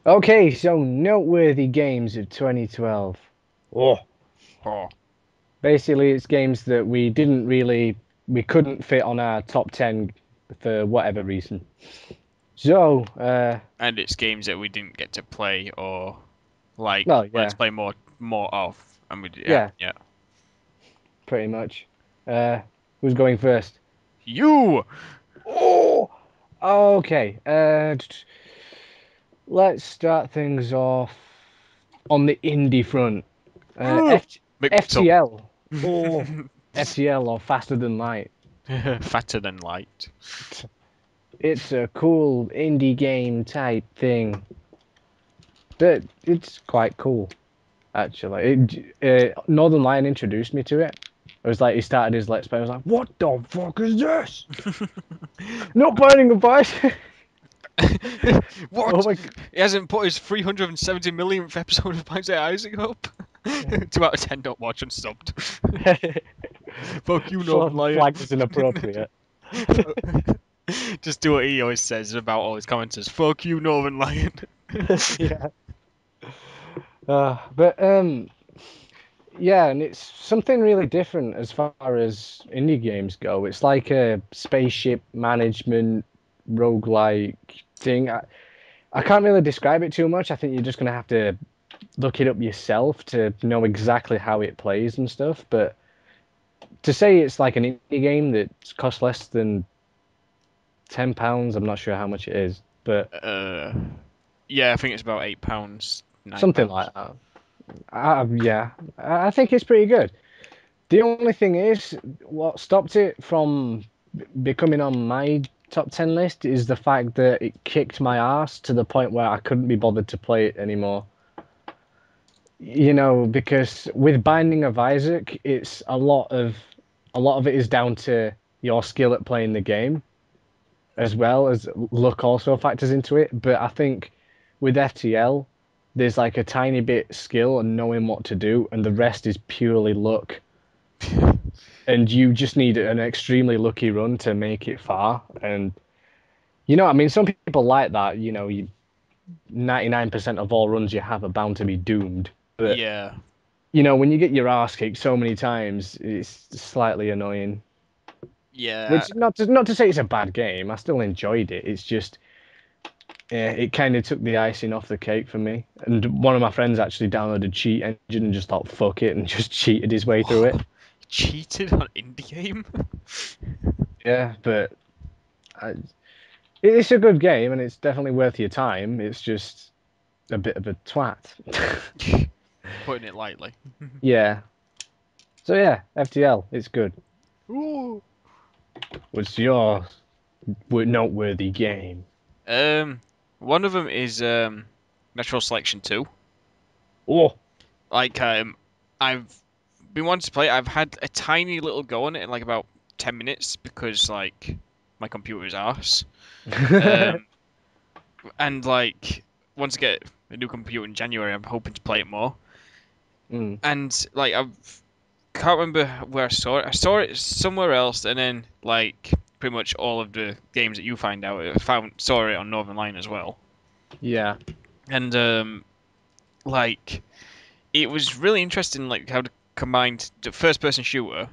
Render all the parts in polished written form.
Okay, so noteworthy games of 2012. Oh, Oh, basically, it's games that we couldn't fit on our top 10 for whatever reason. So, and it's games that we didn't get to play or like well, let's yeah, play more of. And we yeah, yeah, yeah. pretty much. Uh, who's going first? You Oh, okay. Let's start things off on the indie front. Uh, F make me so FTL. Oh, FTL or Faster Than Light. fatter than light. It's a cool indie game type thing. But it's quite cool, actually. Northern Lion introduced me to it. It was like he started his Let's Play. I was like, "What the fuck is this? Not Binding of Isaac." Oh What? my He hasn't put his 370 millionth episode of Bioshock Isaac up. 2 out of 10 don't watch and subbed. god! Fuck you, Northern Lion. Flagged as inappropriate. Just do what he always says about all his commenters. Fuck you, Northern Lion. Yeah. But yeah, and it's something really different as far as indie games go. It's like a spaceship management roguelike thing. I can't really describe it too much. I think you're just gonna have to look it up yourself to know exactly how it plays and stuff. But to say it's like an indie game that costs less than £10, I'm not sure how much it is, but uh, yeah, I think it's about £8, something £9. like that. Yeah, I think it's pretty good. The only thing is, what stopped it from becoming on my top 10 list is the fact that it kicked my ass to the point where I couldn't be bothered to play it anymore. You know, because with Binding of Isaac, it's a lot of it is down to your skill at playing the game, as well as luck also factors into it. But I think with FTL, there's like a tiny bit skill and knowing what to do, and the rest is purely luck. And you just need an extremely lucky run to make it far. And I mean, some people like that. 99% of all runs you have are bound to be doomed. But Yeah, when you get your ass kicked so many times, it's slightly annoying. yeah. Which not to say it's a bad game. I still enjoyed it. It's just it kind of took the icing off the cake for me. And one of my friends actually downloaded Cheat Engine and just thought fuck it and just cheated his way through it. What? Cheated on indie game? Yeah, but I, it's a good game and it's definitely worth your time. It's just a bit of a twat. Putting it lightly. Yeah. So yeah, FTL, it's good. Ooh. What's your noteworthy game? Um, One of them is Natural Selection 2. Oh, Like I've been wanting to play it. I've had a tiny little go on it in like about 10 minutes because like my computer is arse. Um, and like once I get a new computer in January, I'm hoping to play it more. mm, And like I can't remember where I saw it. I saw it somewhere else, and then like pretty much all of the games that you find out, I found saw it on Northern Line as well. yeah, And like it was really interesting, like how to combine the first-person shooter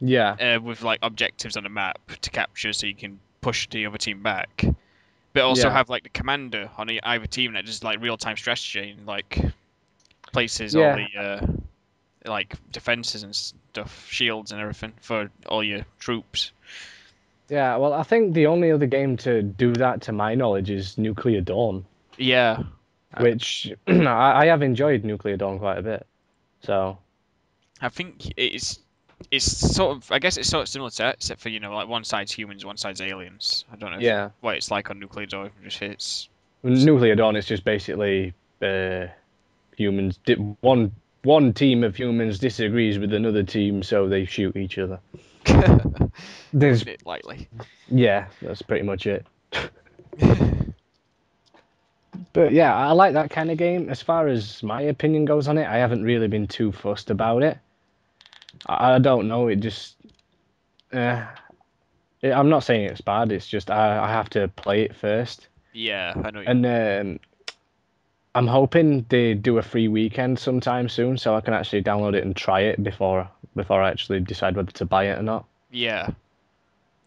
yeah, with like objectives on a map to capture, so you can push the other team back. But also yeah, have like the commander on either team that does like real-time strategy and like places all yeah, the like defenses and stuff, shields and everything for all your troops. yeah. Well, I think the only other game to do that, to my knowledge, is Nuclear Dawn, Yeah, which I have enjoyed Nuclear Dawn quite a bit. So I think it's sort of I guess it's sort of similar to that, except for like one side's humans, one side's aliens. I don't know if yeah, what it's like on Nuclear Door if it just hits. Nuclear Dawn is just basically uh, humans. One team of humans disagrees with another team, so they shoot each other. There's Putting it lightly. Yeah, that's pretty much it. But yeah, I like that kind of game. As far as my opinion goes on it, I haven't really been too fussed about it. I don't know. It just, uh, I'm not saying it's bad. It's just I have to play it first. Yeah, I know what you And mean. I'm hoping they do a free weekend sometime soon, so I can actually download it and try it before I actually decide whether to buy it or not. Yeah.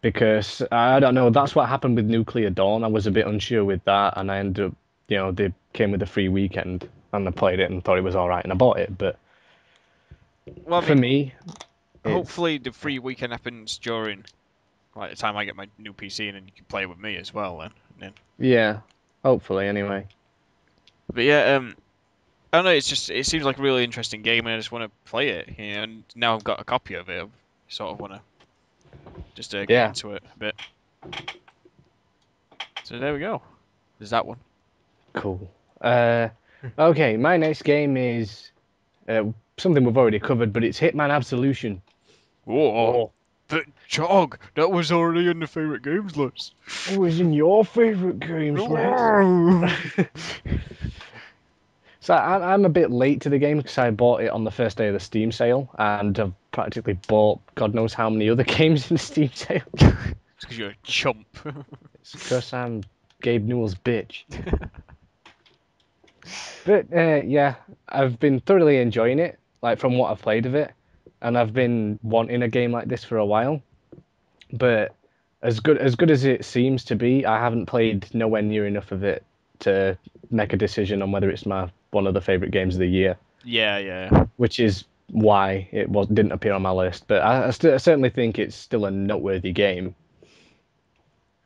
Because I don't know, that's what happened with Nuclear Dawn. I was a bit unsure with that, and I ended up, they came with a free weekend, and I played it and thought it was all right, and I bought it. But Well, I for mean, me, it's hopefully the free weekend happens during like the time I get my new PC, and then you can play with me as well. Then. yeah, hopefully anyway. But yeah, I don't know. It seems like a really interesting game, and I just want to play it. And now I've got a copy of it. I sort of want to just get Yeah, into it a bit. So there we go. There's that one. cool. Uh, okay, my next game is something we've already covered, but it's Hitman Absolution. Whoa, Oh, but Chog, that was already in the favorite games list. it was in your favorite games list. No. So I'm a bit late to the game because I bought it on the first day of the Steam sale, and I've practically bought God knows how many other games in the Steam sale. It's because you're a chump. It's because I'm Gabe Newell's bitch. But yeah, I've been thoroughly enjoying it, like from what I've played of it, and I've been wanting a game like this for a while. But as good as it seems to be, I haven't played nowhere near enough of it to make a decision on whether it's my one of the favorite games of the year, Yeah, yeah. which is why didn't appear on my list. But I certainly think it's still a noteworthy game.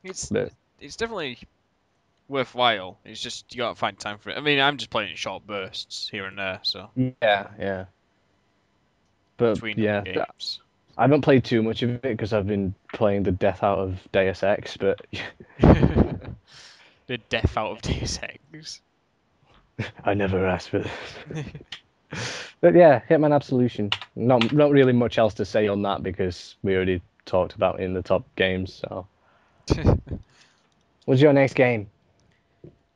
It's But it's definitely worthwhile. It's just you gotta find time for it. I mean, I'm just playing in short bursts here and there, so yeah, yeah. But between other yeah, games. I haven't played too much of it because I've been playing the death out of Deus Ex. But The death out of Deus Ex. I never asked for this. But yeah, Hitman Absolution. Not really much else to say on that because we already talked about it in the top games. So, what's your next game?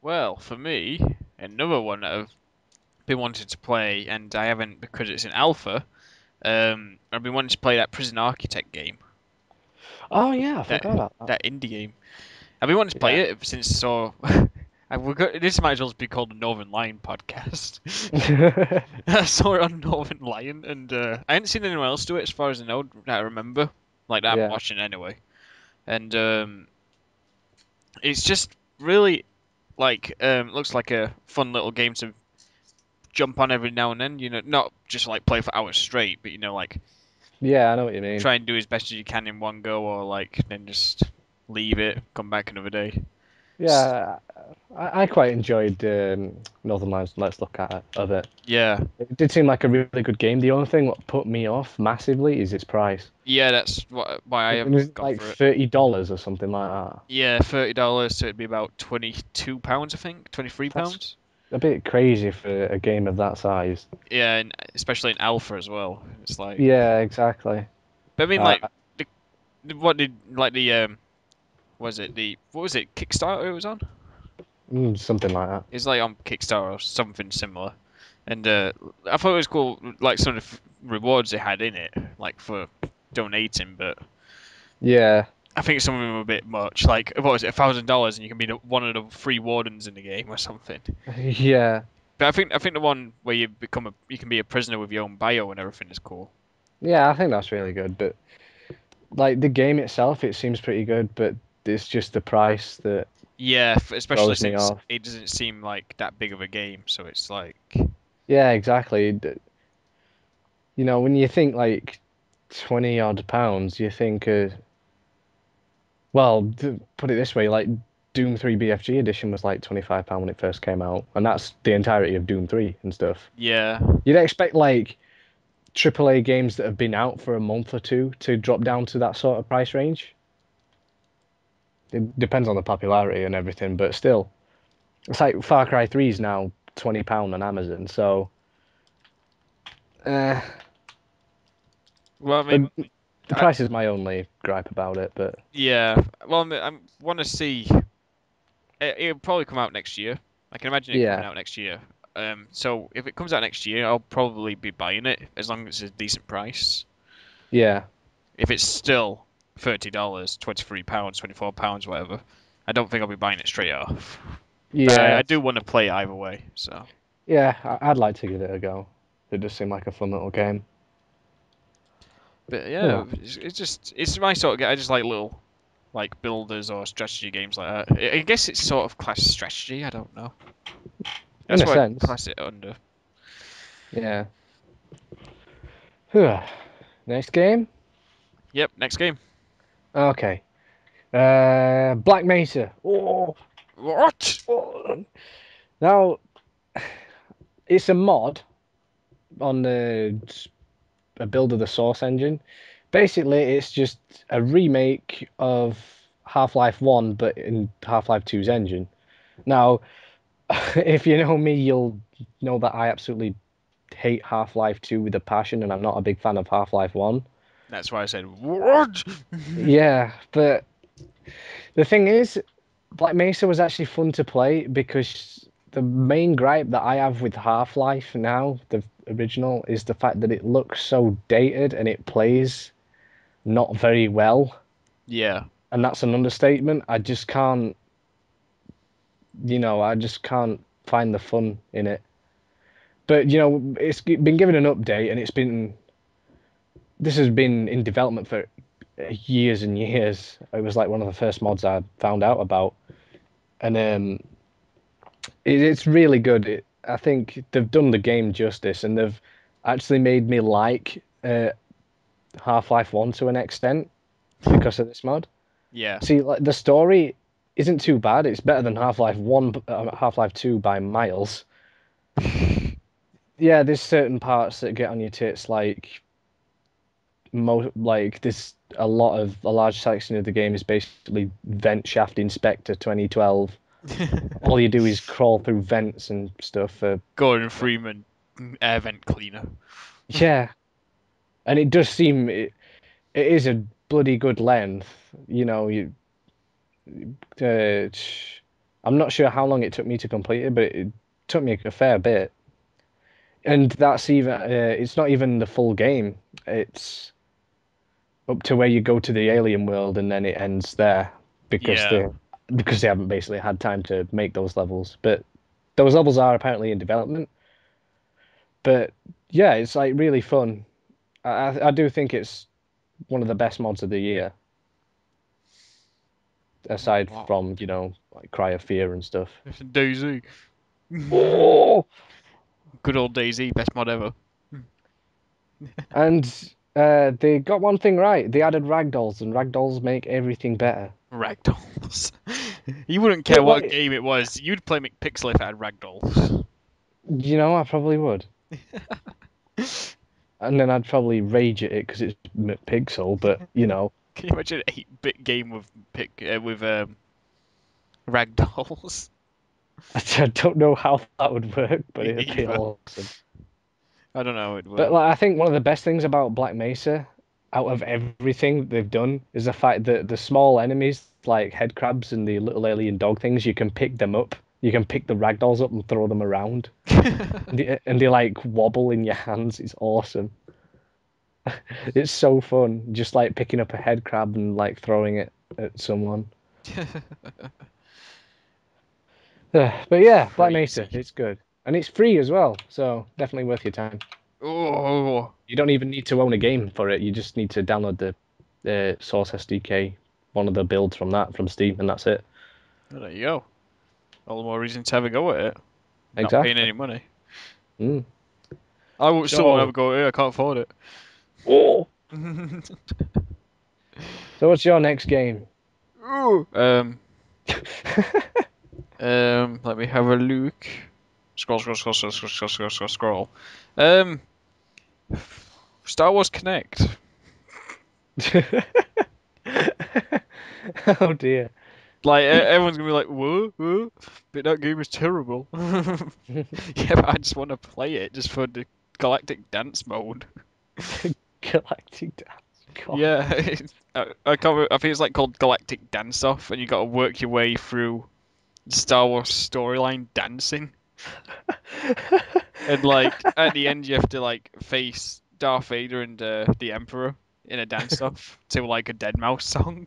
Well, for me, another one that I've been wanting to play, and I haven't because it's in alpha. I've been wanting to play that Prison Architect game, Oh yeah, I that forgot about that indie game. I've been wanting to play that. it since so. This might as well be called the Northern Lion podcast. Yeah. I saw it on Northern Lion, and I hadn't seen anyone else do it as far as I know that I remember, like that I'm Yeah. watching anyway. And it's just really like looks like a fun little game to jump on every now and then. Not just like play for hours straight, but like Yeah, I know what you mean. try and do as best as you can in one go, or like then just leave it, come back another day. Yeah, I quite enjoyed Northern Lions. Let's look at it, of it. Yeah, It did seem like a really good game. The only thing what put me off massively is its price. yeah, that's why I It haven't was gone like for it. $30 or something like that. Yeah, $30, so it'd be about £22, I think, £23. That's a bit crazy for a game of that size. Yeah, and especially in alpha as well. It's like, Yeah, exactly. but I mean, Uh, like, what did like what was it Kickstarter it was on? something like that. It's like on Kickstarter or something similar, and I thought it was cool, like some of the rewards they had in it, like for donating, but Yeah, I think some of them were a bit much. Like, what was it, $1,000, and you can be one of the free wardens in the game or something. yeah, But I think the one where you can be a prisoner with your own bio and everything is cool. yeah. I think that's really good. But like the game itself, it seems pretty good. But it's just the price that Yeah, especially throws me since off. it doesn't seem like that big of a game, so it's like, Yeah, exactly. When you think like 20 odd pounds, you think, well, put it this way, like Doom 3 BFG edition was like £25 when it first came out, and that's the entirety of Doom 3 and stuff. yeah, You'd expect like AAA games that have been out for a month or two to drop down to that sort of price range. It depends on the popularity and everything, but still, it's like Far Cry 3 is now £20 on Amazon. So, uh, well, I but mean, the I, price is my only gripe about it. But yeah, well, I want to see. It'll probably come out next year. I can imagine it coming yeah, out next year. So if it comes out next year, I'll probably be buying it as long as it's a decent price. yeah, If it's still $30, £23, £24, whatever, I don't think I'll be buying it straight off. But I Yeah, do want to play it either way. So, yeah, I'd like to give it a go. It does seem like a fun little game. but Huh. yeah, it's my sort of game. I just like little like builders or strategy games like that. I guess it's sort of class strategy. I don't know. In That's a what I'd sense, class it under. yeah. Huh. Next game. Yep. Next game. Okay. Black Mesa. Oh, What? oh. Now it's a mod on a build of the Source engine. Basically, it's just a remake of Half-Life 1, but in Half-Life 2's engine. Now, if you know me, you'll know that I absolutely hate Half-Life 2 with a passion, and I'm not a big fan of Half-Life 1. That's why I said what? Yeah, but the thing is, Black Mesa was actually fun to play because the main gripe that I have with Half-Life now, the original, is the fact that it looks so dated and it plays not very well. Yeah. And that's an understatement. I just can't, I just can't find the fun in it. But, it's been given an update and this has been in development for years and years. It was like one of the first mods I found out about. And it's really good. I think they've done the game justice, and they've actually made me like Half-Life 1 to an extent because of this mod. Yeah. See, like the story isn't too bad. It's better than Half-Life 1, Half-Life 2 by miles. Yeah, there's certain parts that get on your tits, like there's a large section of the game is basically Vent Shaft Inspector 2012. All you do is crawl through vents and stuff for Gordon Freeman, air vent cleaner. yeah. And it does seem it is a bloody good length. Uh, I'm not sure how long it took me to complete it, but it took me a fair bit. And that's even it's not even the full game. It's up to where you go to the alien world and then it ends there because Yeah. they haven't basically had time to make those levels. But those levels are apparently in development. But yeah, it's like really fun. I do think it's one of the best mods of the year, aside Wow. from, like Cry of Fear and stuff. Daisy. Oh! Good old Daisy, best mod ever. And they got one thing right. They added ragdolls, and ragdolls make everything better. Ragdolls. You wouldn't care But what like, game it was. You'd play McPixel if it had ragdolls. I probably would. And then I'd probably rage at it because it's Pixel, but Can you imagine an 8-bit game with ragdolls? I don't know how that would work, but Me it'd be neither. awesome. I don't know how it'd But work. like, I think one of the best things about Black Mesa, out of everything they've done, is the fact that the small enemies, like head crabs and the little alien dog things, you can pick them up. You can pick the ragdolls up and throw them around, and they like wobble in your hands. It's awesome. It's so fun, just like picking up a head crab and like throwing it at someone. But yeah, Black Mesa, Crazy. it's good. And it's free as well, so definitely worth your time. Oh, You don't even need to own a game for it. You just need to download the Source SDK, one of the builds from Steam, and that's it. there you go. All the more reason to have a go at it. Not paying Exactly. any money. Mm. Still won't have a So, go at it. I can't afford it. oh, so what's your next game? Ooh. Let me have a look. Scroll. Um, Star Wars Connect. Oh dear. Like everyone's gonna be like, "Whoa, whoa," but that game is terrible. Yeah, but I just want to play it just for the galactic dance mode. Galactic Dance. God. Yeah, I can't. I think it's like called Galactic Dance Off, and you got to work your way through the Star Wars storyline dancing, and like at the end you have to like face Darth Vader and the Emperor in a dance off to like a Dead Mouse song.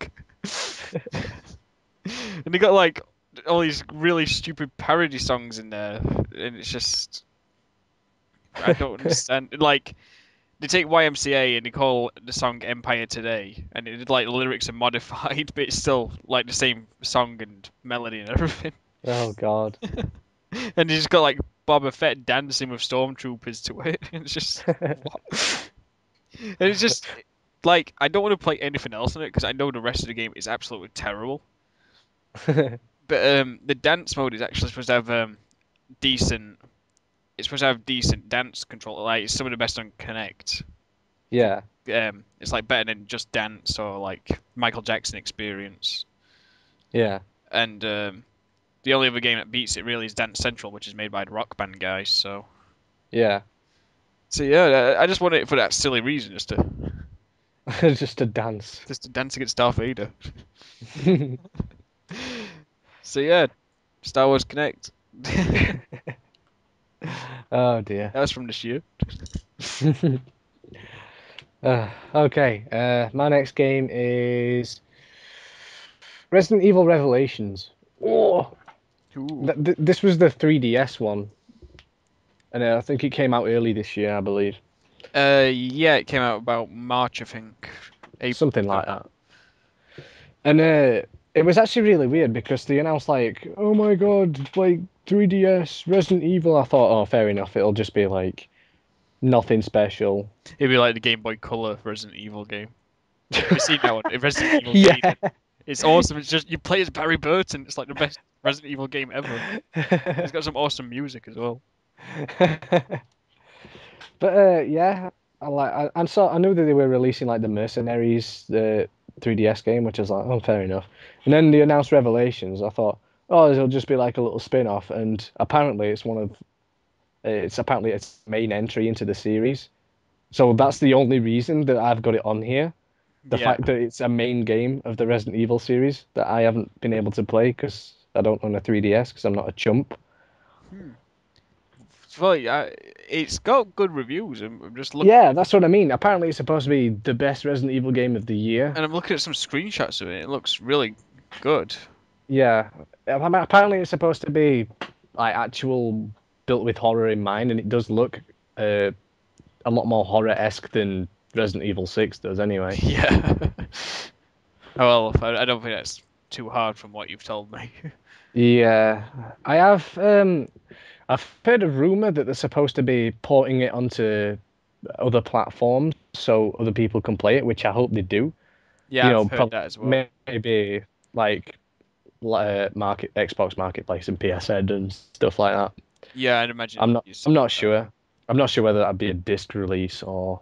And they got like all these really stupid parody songs in there, and it's just I don't understand. Like they take YMCA and they call the song Empire Today, and the lyrics are modified, but it's still like the same song and melody and everything. Oh God. And he's got like Boba Fett dancing with stormtroopers to it. It's just what? And it's just like I don't want to play anything else in it because I know the rest of the game is absolutely terrible. But the dance mode is actually supposed to have decent. It's supposed to have decent dance control. Like it's some of the best on Connect. Yeah, It's like better than Just Dance or like Michael Jackson Experience. yeah, And the only other game that beats it really is Dance Central, which is made by the Rock Band guys. yeah. So yeah, I just want it for that silly reason, Just a dance. just to dance against Darth Vader. So yeah, Star Wars Connect. That Oh dear. was from this year. Okay, my next game is Resident Evil Revelations. Oh, Ooh. this was the 3DS one, and I think it came out early this year, I believe. Yeah, it came out about March, I think. April. Something like that. And it was actually really weird because they announced like, oh my God, like 3DS Resident Evil. I thought, oh, fair enough. It'll just be like nothing special. It'd be like the Game Boy Color Resident Evil game. Have you seen that one? Resident Evil Yeah. Gaiden. It's awesome. It's just you play as Barry Burton. It's like the best Resident Evil game ever. It's got some awesome music as well. But yeah, I knew that they were releasing like the Mercenaries, the 3DS game, which is like, oh, fair enough. And then they announced Revelations. I thought, oh, it'll just be like a little spin-off, and apparently it's apparently its main entry into the series. So that's the only reason that I've got it on here. The Yeah. fact that it's a main game of the Resident Evil series that I haven't been able to play because I don't own a 3DS because I'm not a chump. Hmm. Well, yeah, it's got good reviews. I'm just looking, Yeah, that's what I mean. Apparently, it's supposed to be the best Resident Evil game of the year. and I'm looking at some screenshots of it. It looks really good. Yeah, apparently it's supposed to be like actual built with horror in mind, and it does look a lot more horror-esque than Resident Evil 6 does, anyway. Yeah. Oh, well, I don't think that's too hard from what you've told me. Yeah, I've heard a rumor that they're supposed to be porting it onto other platforms so other people can play it, which I hope they do. Yeah, You I've know, heard probably that as well. maybe like Xbox Marketplace and PSN and stuff like that. Yeah, I'd imagine I'm it'd not be I'm something not like that. sure. I'm not sure whether that'd be a disc release or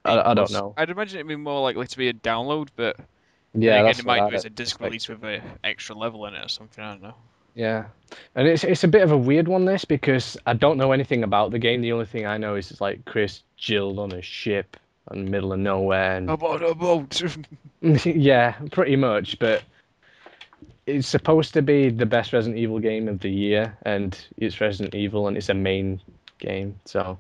I don't know. I'd imagine it'd be more likely to be a download, but then Yeah, again, they that's what might do it I'd as a disc expect. release with a extra level in it or something. I don't know. Yeah, and it's a bit of a weird one this because I don't know anything about the game. The only thing I know is it's like Chris chilled on a ship in the middle of nowhere, and About a boat. yeah, pretty much. But it's supposed to be the best Resident Evil game of the year, and it's Resident Evil, and it's a main game. So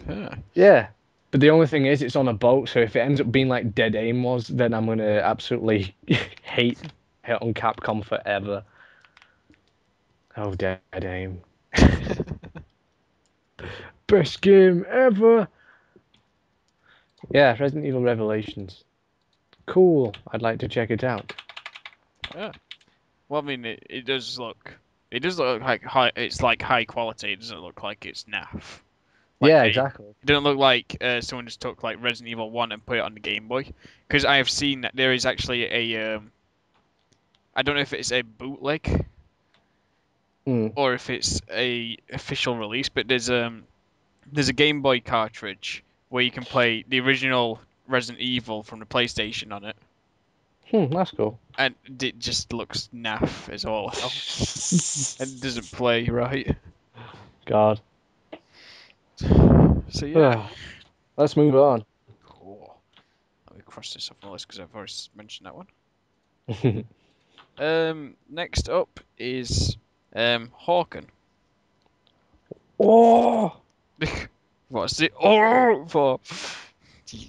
Yeah. yeah, but the only thing is, it's on a boat. So if it ends up being like Dead Aim was, then I'm gonna absolutely hate on Capcom forever. Oh, Dead Aim, best game ever. Yeah, Resident Evil Revelations. Cool. I'd like to check it out. Yeah. Well, I mean, it does look. It does look like high. It's like high quality. It doesn't look like it's naff. Like Yeah, it exactly. doesn't look like someone just took like Resident Evil 1 and put it on the Game Boy. Because I have seen that there is actually a I don't know if it's a bootleg Hmm. or if it's a official release, but there's a Game Boy cartridge where you can play the original Resident Evil from the PlayStation on it, That's cool. and it just looks naff as all hell, and it doesn't play right. God. So yeah. Let's move on. Cool. Let me cross this off my list because I've already mentioned that one. Oh, Next up is Hawken. What's it? Oh, for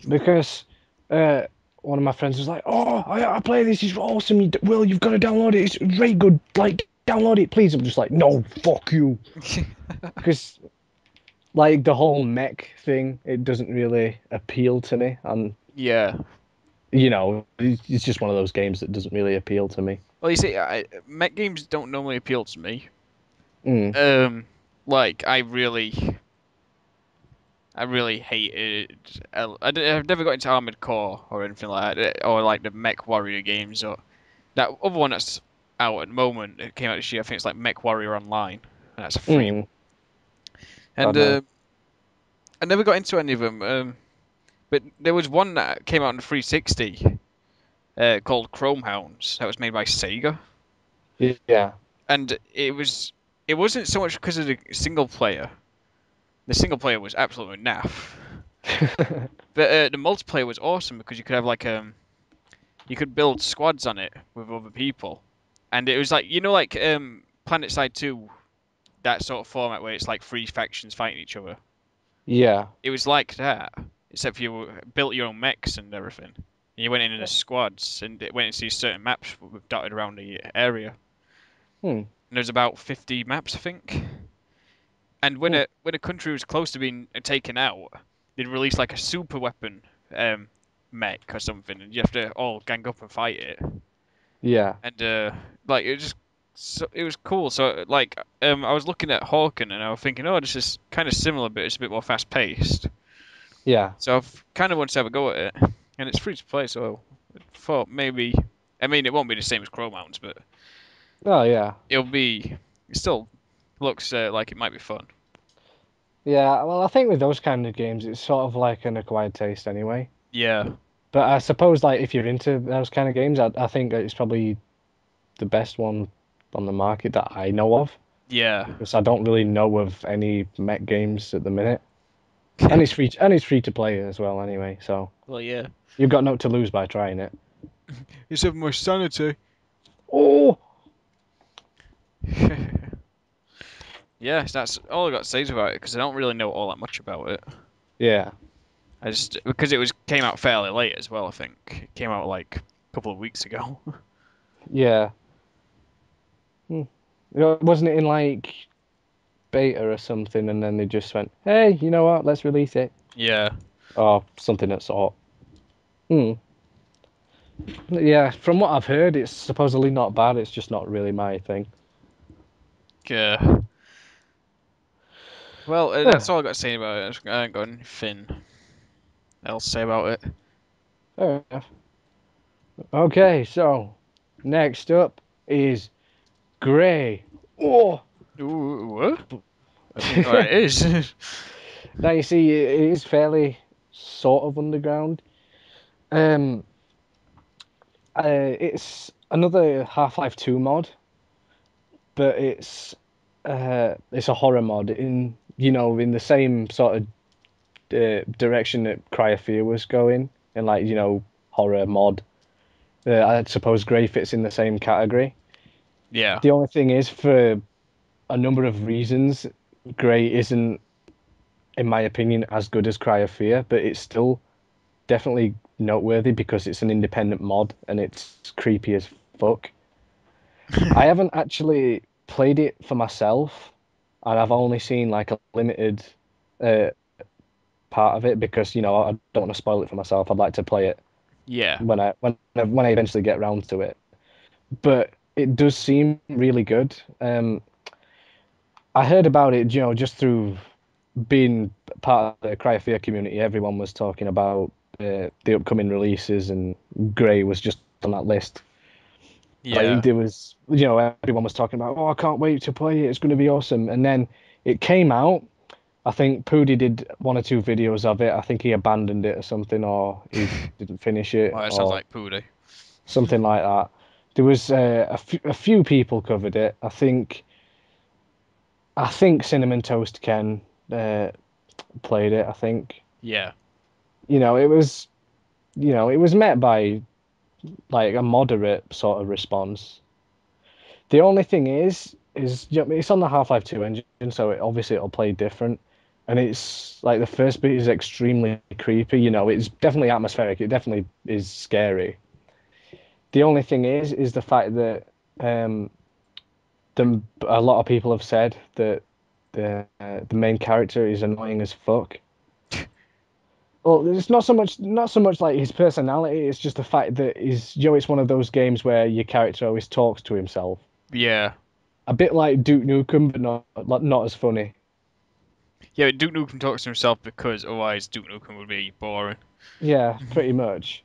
because uh, one of my friends was like, "Oh, I play this. It's awesome. Will, you've got to download it. It's very good. Like, download it, please." I'm just like, "No, fuck you," because like the whole mech thing, it doesn't really appeal to me, and Yeah. it's just one of those games that doesn't really appeal to me. Well, you see, mech games don't normally appeal to me. Mm. Like I really hated. I've never got into Armored Core or anything like that, or like the Mech Warrior games, or that other one that's out at the moment. It came out this year. I think it's like Mech Warrior Online, and that's a free one. Mm. And God no. I never got into any of them. But there was one that came out on the 360, called Chrome Hounds. That was made by Sega, Yeah. and it wasn't so much because of the single player. The single player was absolutely naff. But the multiplayer was awesome because you could have you could build squads on it with other people, and it was like like Planet Side 2, that sort of format where it's like three factions fighting each other. Yeah. It was like that, except built your own mechs and everything. And you went in the squads and it went into these certain maps dotted around the area. Hmm. And there's about 50 maps, I think. And Hmm. when a country was close to being taken out, they'd release like a super weapon mech or something, and you have to all gang up and fight it. Yeah. And like it was cool. So like I was looking at Hawken and I was thinking, oh, this is kind of similar, but it's a bit more fast paced. Yeah. So I've kind of wanted to have a go at it, and it's free to play. So I thought maybe, I mean, it won't be the same as Chrome Mountains, but Oh yeah. it'll be. It still looks like it might be fun. Yeah. Well, I think with those kind of games, it's sort of like an acquired taste anyway. Yeah, But I suppose like if you're into those kind of games, I think that it's probably the best one on the market that I know of. yeah. Because I don't really know of any mech games at the minute. And it's free to play as well anyway, so Well, yeah. you've got nothing to lose by trying it. It's of my sanity. Oh Yes, that's all I got to say about it because I don't really know all that much about it. yeah, I just because it was came out fairly late as well. I think it came out like a couple of weeks ago. yeah. Hmm. Wasn't it in like beta or something, and then they just went, "Hey, you know what? Let's release it," Yeah. or something that sort. Hmm. Yeah, from what I've heard, it's supposedly not bad. It's just not really my thing. Yeah. Well, Huh. that's all I got to say about it. I ain't got anything else to say about it. Fair enough. Okay, so next up is Grey. Oh. Ooh, what? I don't even know what it is. Now you see, it is fairly sort of underground. Um, it's another Half-Life 2 mod, but it's a horror mod in the same sort of direction that Cryofear was going, and like horror mod. I suppose Grey fits in the same category. Yeah. The only thing is, for a number of reasons, Grey isn't, in my opinion, as good as Cryofear, but it's still definitely noteworthy because it's an independent mod and it's creepy as fuck. I haven't actually played it for myself, and I've only seen like a limited uh, part of it because I don't want to spoil it for myself. I'd like to play it Yeah. when I eventually get round to it. But it does seem really good. I heard about it, just through being part of the Cryophilia community. Everyone was talking about the upcoming releases, and Grey was just on that list. Yeah. Like there was, everyone was talking about, oh, I can't wait to play it. It's going to be awesome. And then it came out. I think Pooty did one or two videos of it. I think he abandoned it or something, or he didn't finish it, Well, that sounds or like Pooty. something like that. There was a few people covered it. I think Cinnamon Toast Ken uh, played it. I think Yeah. it was it was met by like a moderate sort of response. The only thing is it's on the Half-Life 2 engine, so obviously it'll play different. and it's like the first bit is extremely creepy. You know, it's definitely atmospheric. It definitely is scary. The only thing is the fact that um, a lot of people have said that the main character is annoying as fuck. Well, it's not so much like his personality. It's just the fact that it's one of those games where your character always talks to himself. Yeah. A bit like Duke Nukem, but not as funny. Yeah, Duke Nukem talks to himself because otherwise Duke Nukem would be boring. Yeah, pretty much.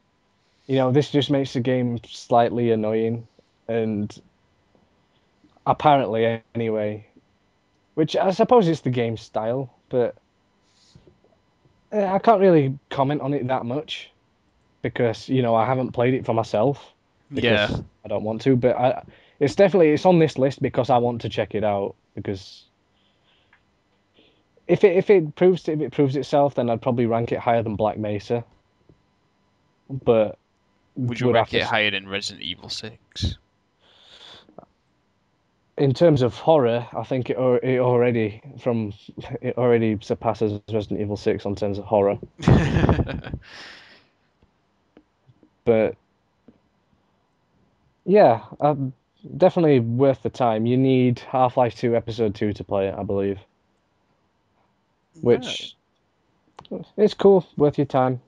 This just makes the game slightly annoying, and apparently anyway, which I suppose is the game style, but I can't really comment on it that much because I haven't played it for myself Yeah. because I don't want to. But it's on this list because I want to check it out because if it proves itself, then I'd probably rank it higher than Black Mesa, but Would you would have rank to. it higher than Resident Evil 6? In terms of horror, I think it already surpasses Resident Evil 6 on terms of horror. But yeah, definitely worth the time. You need Half-Life 2 Episode 2 to play it, I believe. Right. Which it's cool, worth your time,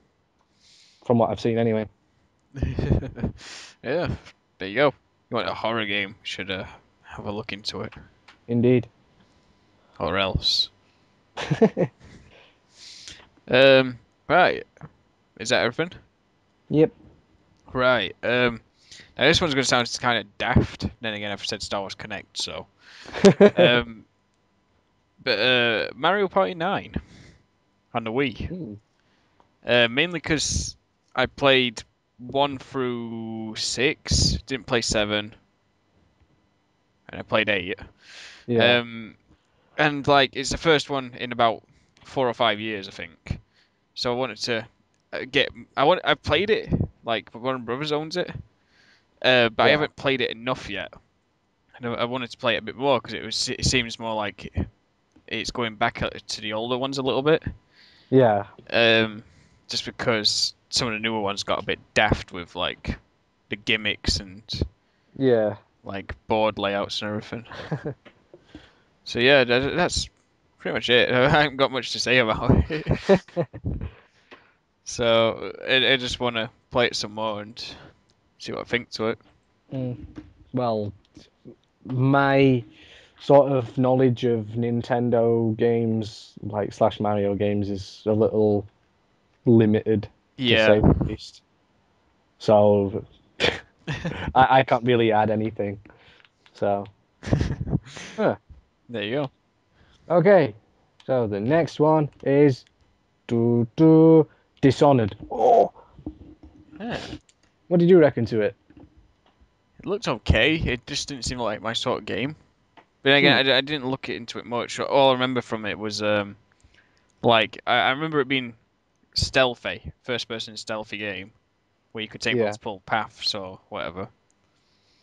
from what I've seen anyway. Yeah, there you go. You want a horror game? Should have a look into it, Indeed. or else. Right. Is that everything? Yep. Right. Now this one's gonna sound kind of daft. Then again, I've said Star Wars Connect, so. Um, but Mario Party 9 on the Wii. Hmm. Mainly because I played 1 through 6, didn't play 7, and I played 8. Yeah. Um, and like it's the first one in about 4 or 5 years, I think. So I wanted to get. I played it like one of my brothers owns it, but I Yeah. haven't played it enough yet. And I wanted to play it a bit more because it seems more like it's going back to the older ones a little bit. Yeah. Um, just because some of the newer ones got a bit daft with like the gimmicks and Yeah. like board layouts and everything. So yeah, that's pretty much it. I haven't got much to say about it. So I just want to play it some more and see what I think to it. Mm. Well, my sort of knowledge of Nintendo games, like slash Mario games, is a little limited, to Yeah. say the least. So I can't really add anything. So, huh. There you go. Okay. So the next one is Dishonored. Oh, Yeah. what did you reckon to it? It looked okay. It just didn't seem like my sort of game. But then Hmm. again, I didn't look into it much. All I remember from it was like I remember it being stealthy, first person stealthy game where you could take Yeah. multiple paths or whatever,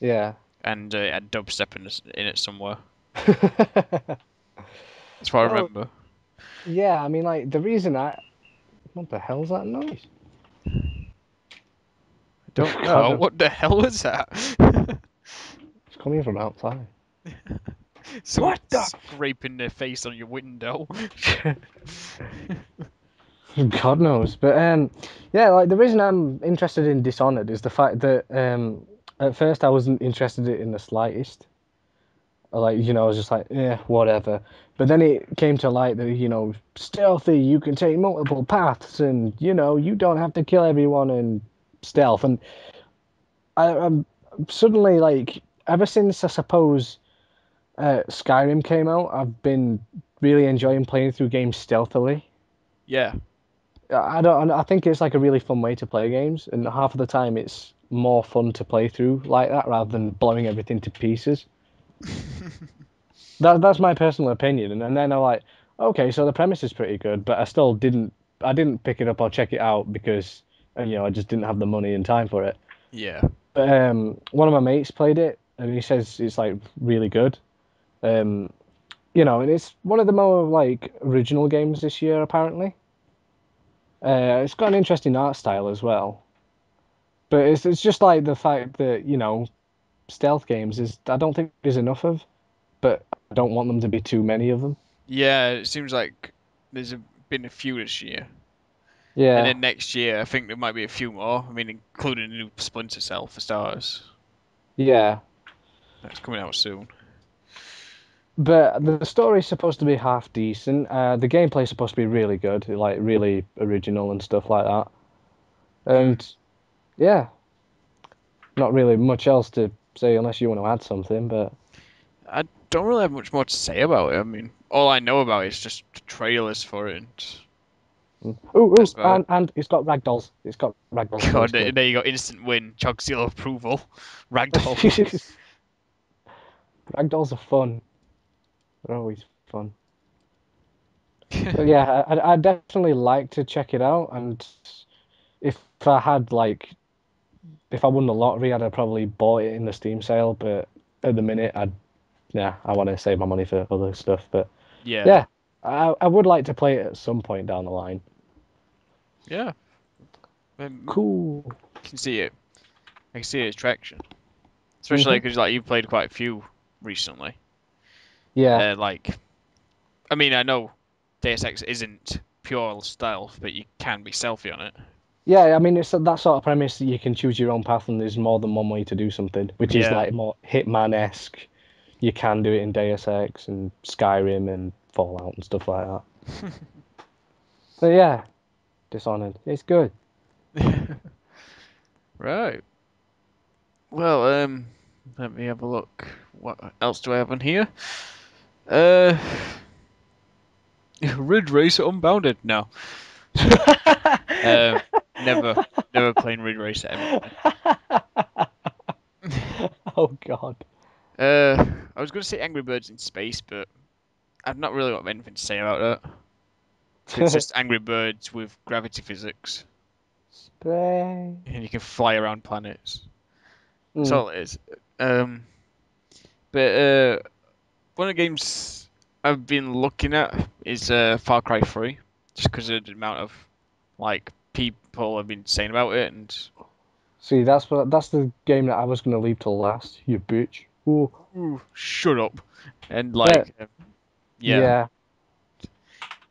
Yeah. and it had dubstep in it somewhere. That's what I Well, remember. yeah. I mean, like the reason what the hell's that noise? I don't God know. knows. What the hell was that? It's coming from outside. Someone What the? scraping their face on your window. God knows. But yeah, like the reason I'm interested in Dishonored is the fact that at first I wasn't interested in the slightest. Like, I was just like, yeah, whatever. But then it came to light that, stealthy, you can take multiple paths and, you don't have to kill everyone in stealth. And I'm suddenly like, ever since I suppose Skyrim came out, I've been really enjoying playing through games stealthily. Yeah. I don't. I think it's like a really fun way to play games, and half of the time it's more fun to play through like that rather than blowing everything to pieces. That's my personal opinion. And then I'm like, okay, so the premise is pretty good, but I didn't pick it up or check it out because I just didn't have the money and time for it. Yeah. But one of my mates played it, and he says it's like really good. Um, and it's one of the more like original games this year apparently. It's got an interesting art style as well, but it's just like the fact that stealth games is I don't think there's enough of, but I don't want them to be too many of them. Yeah, it seems like there's been a few this year, and Yeah, then next year I think there might be a few more. I mean, including the new Splinter Cell for starters. yeah, That's coming out soon. but the story's supposed to be half decent. The gameplay's supposed to be really good, like really original and stuff like that. Mm. And yeah, not really much else to say unless you want to add something, but. I don't really have much more to say about it. I mean, all I know about it is just the trailers for it, and Ooh, that's ooh, about it. and it's got ragdolls. It's got ragdolls, so God, it's there good. you go, instant win, Chog seal of approval, ragdoll. Ragdolls are fun. They're always fun. But yeah, I definitely like to check it out. And if I had like, if I won the lottery, I'd have probably bought it in the Steam sale. But at the minute, yeah, I want to save my money for other stuff. But Yeah, yeah, I would like to play it at some point down the line. yeah. Cool. I can see it. I can see its traction, especially Hmm. because like you've played quite a few recently. Yeah. Like, I mean, I know Deus Ex isn't pure stealth, but you can be stealthy on it. Yeah, I mean it's that sort of premise that you can choose your own path and there's more than one way to do something, which is Yeah, like more Hitman-esque. You can do it in Deus Ex and Skyrim and Fallout and stuff like that. But yeah, Dishonored, it's good. right. Well, let me have a look. What else do I have on here? Uh, Ridge Racer Unbounded. No, um, never, never playing Ridge Racer ever again. Oh God. I was going to say Angry Birds in Space, but I've not really got anything to say about that. So it's just Angry Birds with gravity physics, Spray. and you can fly around planets. That's Mm. all it is. Um, but one of the games I've been looking at is Far Cry 3, just because of the amount of like people have been saying about it, and See, that's the game that I was gonna leave till last. You bitch. Ooh. ooh, shut up, and But like yeah, yeah,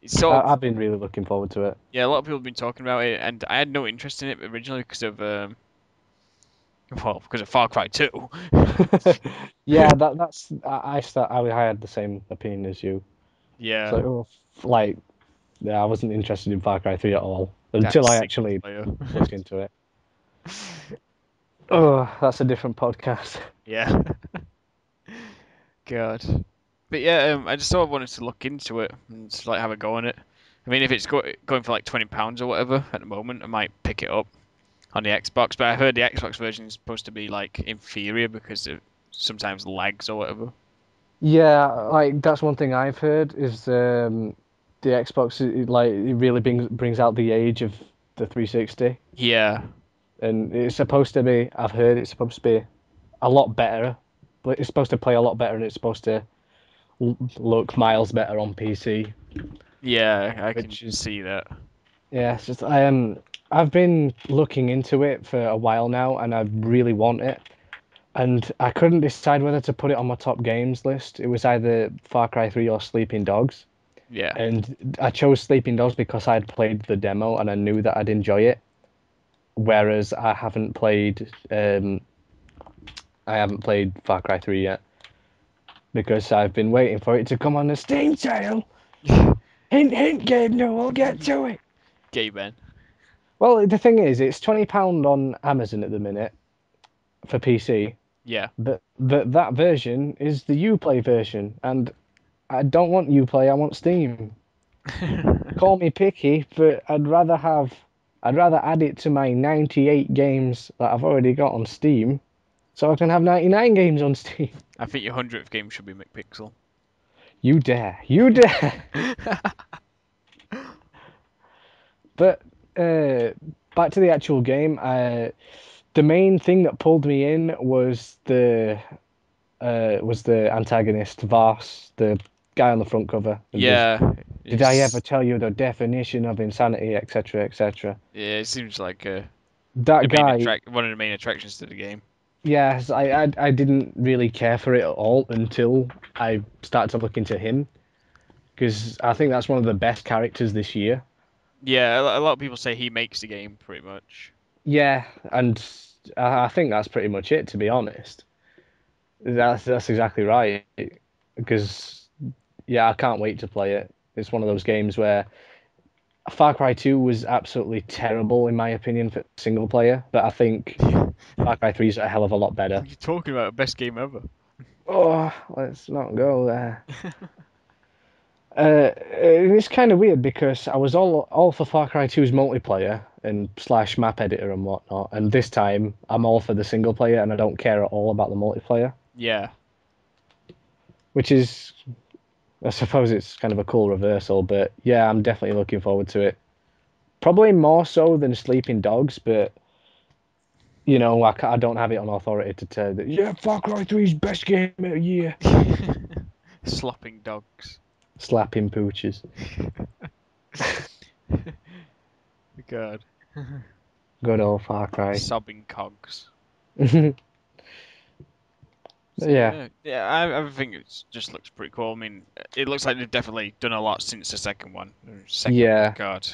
it's sort of I've been really looking forward to it. yeah. A lot of people have been talking about it, and I had no interest in it originally because of well, because of Far Cry 2. Yeah, that's I had the same opinion as you. Yeah, So like yeah, I wasn't interested in Far Cry 3 at all that until I single actually player. looked into it. Oh, that's a different podcast. Yeah, God. But yeah, I just sort of wanted to look into it and just, like have a go on it. I mean, if it's going for like £20 or whatever at the moment, I might pick it up on the Xbox. But I heard the Xbox version is supposed to be like inferior because it sometimes lags or whatever. Yeah, like that's one thing I've heard is the Xbox like it really brings out the age of the 360, Yeah, and it's supposed to be. I've heard it's supposed to be a lot better, but it's supposed to play a lot better, and it's supposed to look miles better on PC, yeah, I can which is see that. yeah. It's just I've been looking into it for a while now, and I really want it. And I couldn't decide whether to put it on my top games list. It was either Far Cry 3 or Sleeping Dogs. Yeah, And I chose Sleeping Dogs because I'd played the demo and I knew that I'd enjoy it. Whereas I haven't played Far Cry 3 yet because I've been waiting for it to come on the Steam sale. Hint, hint, Gabe, no, we'll get to it. gay Ben. Well, the thing is, it's £20 on Amazon at the minute for PC, Yeah. but that version is the Uplay version, and I don't want Uplay, I want Steam. Call me picky, but I'd rather add it to my 98 games that I've already got on Steam, so I can have 99 games on Steam. I think your 100th game should be McPixel. You dare, you dare. But back to the actual game. The main thing that pulled me in was the antagonist Vars, the guy on the front cover. And does, Yeah, did I ever it's tell you the definition of insanity, etc., etc.? yeah, it seems like the That main guy, attract one of the main attractions to the game. yes, I didn't really care for it at all until I started to look into him because I think that's one of the best characters this year. Yeah, a lot of people say he makes the game pretty much. Yeah, and I think that's pretty much it, to be honest. That's exactly right. Because yeah, I can't wait to play it. It's one of those games where Far Cry 2 was absolutely terrible in my opinion for single player, but I think Far Cry 3 is a hell of a lot better. You're talking about best game ever. Oh, let's not go there. It's kind of weird because I was all for Far Cry 2's multiplayer and slash map editor and whatnot, and this time I'm all for the single player and I don't care at all about the multiplayer, Yeah. which is, I suppose it's kind of a cool reversal, but yeah, I'm definitely looking forward to it. Probably more so than Sleeping Dogs, but you know, I don't have it on authority to tell that, yeah, Far Cry 3's best game of the year. Slopping dogs. Slapping pooches. God. Good old Far Cry. Sobbing cogs. Yeah. So yeah, I think it just looks pretty cool. I mean, it looks like they've definitely done a lot since the second one. The second one, Yeah. God,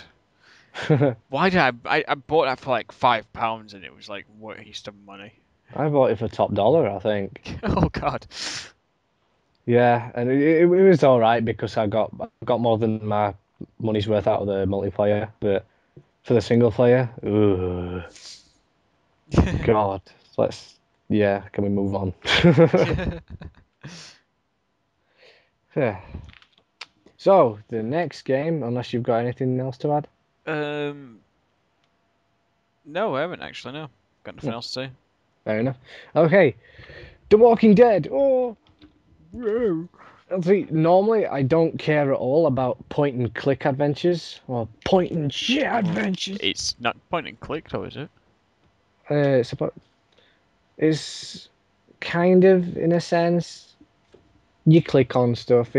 why did I bought that for like £5 and it was like waste of money. I bought it for top dollar, I think. Oh God. Yeah, and it was all right because I got more than my money's worth out of the multiplayer, but for the single player, ugh, God, let's yeah, can we move on? Yeah. So the next game, unless you've got anything else to add. Um, no, I haven't actually. No, got Hmm, nothing else to say. fair enough. Okay, The Walking Dead. Oh, whoa. See, normally I don't care at all about point and click adventures or point and shit Well, adventures. it's not point and click, though, is it? It's about, it's kind of in a sense. You click on stuff.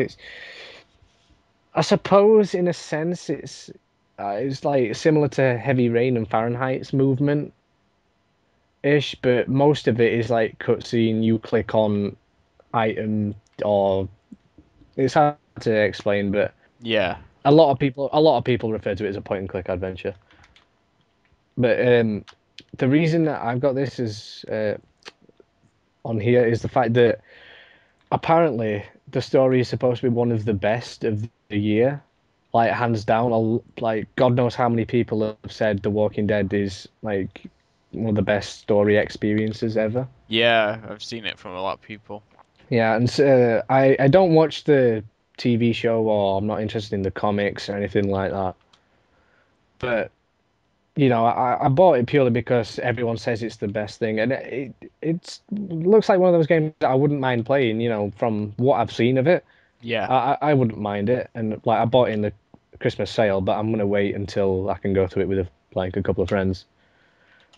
I suppose, in a sense, it's like similar to Heavy Rain and Fahrenheit's movement ish, but most of it is like cutscene. You click on item, or it's hard to explain, but Yeah. a lot of people refer to it as a point and click adventure. But the reason that I've got this is on here is the fact that apparently the story is supposed to be one of the best of the year, like hands down. Like God knows how many people have said The Walking Dead is like one of the best story experiences ever. Yeah, I've seen it from a lot of people. Yeah, and so, I don't watch the TV show or I'm not interested in the comics or anything like that. But you know, I bought it purely because everyone says it's the best thing, and it looks like one of those games that I wouldn't mind playing. You know, from what I've seen of it. Yeah. I wouldn't mind it, and like I bought it in the Christmas sale, but I'm gonna wait until I can go to it with like a couple of friends.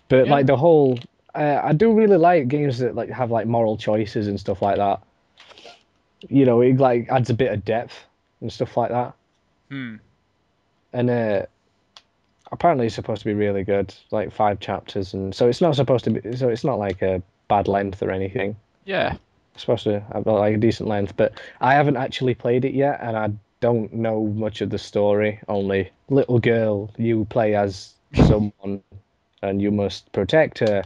But Yeah. like the whole, I do really like games that like have like moral choices and stuff like that. You know, it like adds a bit of depth and stuff like that. Hmm. And apparently it's supposed to be really good, like 5 chapters, and so it's not supposed to be. So it's not like a bad length or anything. Yeah. It's supposed to have like a decent length, but I haven't actually played it yet, and I don't know much of the story. Only little girl, you play as someone, and you must protect her.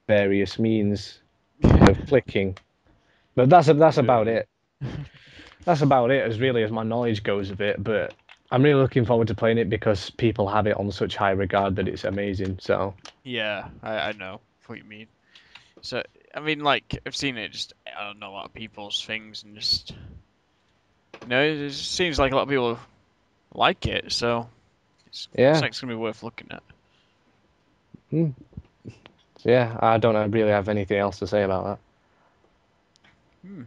Various means of clicking, but that's about Uh, it. That's about it as really as my knowledge goes of it. But I'm really looking forward to playing it because people have it on such high regard that it's amazing. So yeah, I know what you mean. So, I mean, like, I've seen it just, I don't know, a lot of people's things and just, it just seems like a lot of people like it, so looks yeah, like it's gonna be worth looking at. Hmm. So yeah, I don't really have anything else to say about that. Hmm.